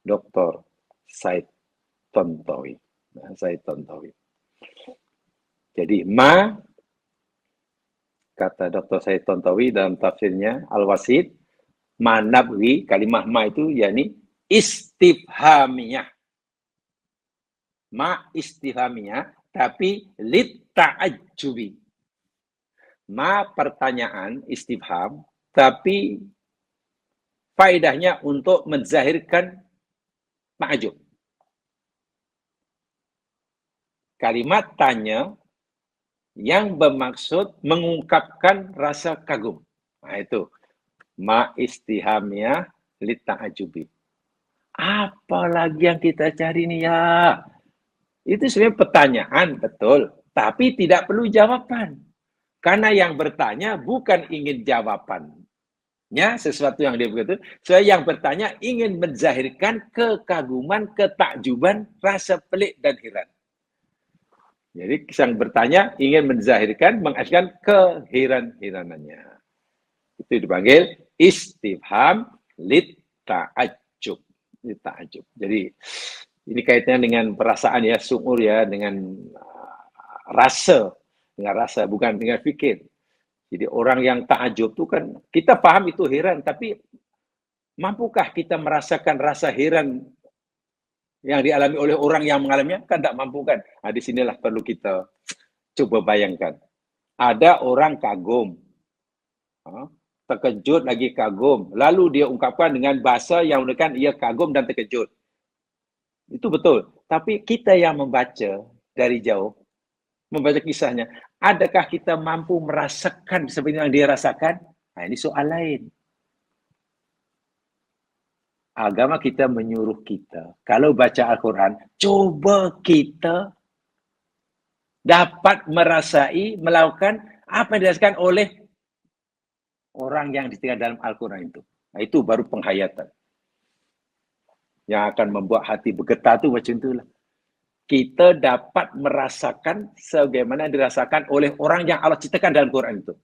Dr. Said Tontowi. Said Tontowi. Jadi kata Dr. Said Tontowi dalam tafsirnya Al-Wasid, manabwi, kalimah ma itu yakni istifhamiyah. Ma istifhamiyah, tapi lit ta'ajjubi. Ma pertanyaan, istifham, tapi faedahnya untuk menzahirkan ta'ajub. Kalimat tanya yang bermaksud mengungkapkan rasa kagum. Nah itu. Ma istihamiyah lit ta'ajubi. Apa lagi yang kita cari nih ya? Itu sebenarnya pertanyaan, betul. Tapi tidak perlu jawaban. Karena yang bertanya bukan ingin jawabannya, sesuatu yang dia begitu. So, yang bertanya ingin menzahirkan kekaguman, ketakjuban, rasa pelik dan heran. Jadi sang bertanya ingin menzahirkan, mengasyikkan keheran-heranannya. Itu dipanggil istifham lit ta'ajjub. Lit ta'ajjub. Jadi ini kaitannya dengan perasaan ya, syukur ya, dengan rasa, bukan dengan fikir. Jadi orang yang ta'ajub itu kan, kita paham itu heran, tapi mampukah kita merasakan rasa heran yang dialami oleh orang yang mengalaminya? Kan tak mampu kan. Nah, di sinilah perlu kita coba bayangkan. Ada orang kagum, terkejut lagi kagum, lalu dia ungkapkan dengan bahasa yang menunjukkan ia kagum dan terkejut. Itu betul. Tapi kita yang membaca dari jauh, membaca kisahnya, adakah kita mampu merasakan seperti yang dia rasakan? Nah, ini soal lain. Agama kita menyuruh kita, kalau baca Al-Quran, coba kita dapat merasai, melakukan apa yang dirasakan oleh orang yang ditinggal dalam Al-Quran itu. Nah, itu baru penghayatan. Yang akan membuat hati bergetar itu macam itulah. Kita dapat merasakan sebagaimana dirasakan oleh orang yang Allah ciptakan dalam Quran itu.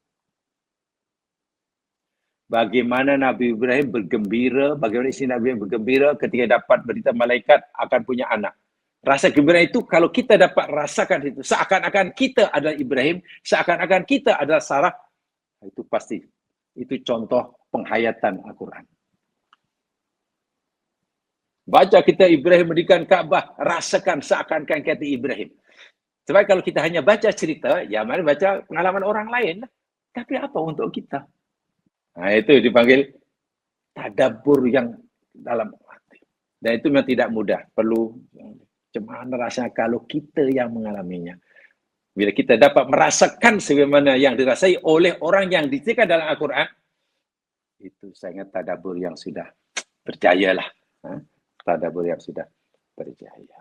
Bagaimana Nabi Ibrahim bergembira, bagaimana istri Nabi Ibrahim bergembira ketika dapat berita malaikat akan punya anak. Rasa gembira itu kalau kita dapat rasakan itu, seakan-akan kita adalah Ibrahim, seakan-akan kita adalah Sarah, itu pasti. Itu contoh penghayatan Al-Quran. Baca kita Ibrahim mendirikan Ka'bah, rasakan seakan-akan kita Ibrahim. Sebab kalau kita hanya baca cerita, ya mari baca pengalaman orang lain lah. Tapi apa untuk kita? Nah, itu dipanggil tadabbur yang dalam hati. Dan itu memang tidak mudah. Perlu cemana rasanya kalau kita yang mengalaminya. Bila kita dapat merasakan sebagaimana yang dirasai oleh orang yang diceritakan dalam Al-Quran, itu sangat tadabbur yang sudah berjaya lah. Tadabbur yang sudah berjaya.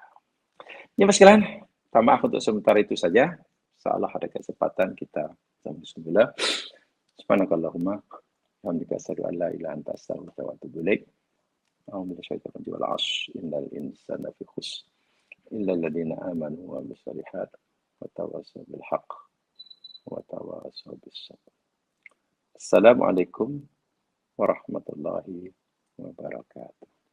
Ya Mas sekalian, maaf untuk sementara itu saja. InsyaAllah ada kesempatan kita sambung semula. Subhanakallahumma hamdika asyhadu an la ilaha illa anta astaghfiruka wa atubu ilaik. A'udzu billahi minal asy innal insana fi khusr illa alladziina aamanu wa 'amilus shalihaat wa tawassaw bil haqq wa tawassaw bis sabr. Assalamualaikum warahmatullahi wabarakatuh.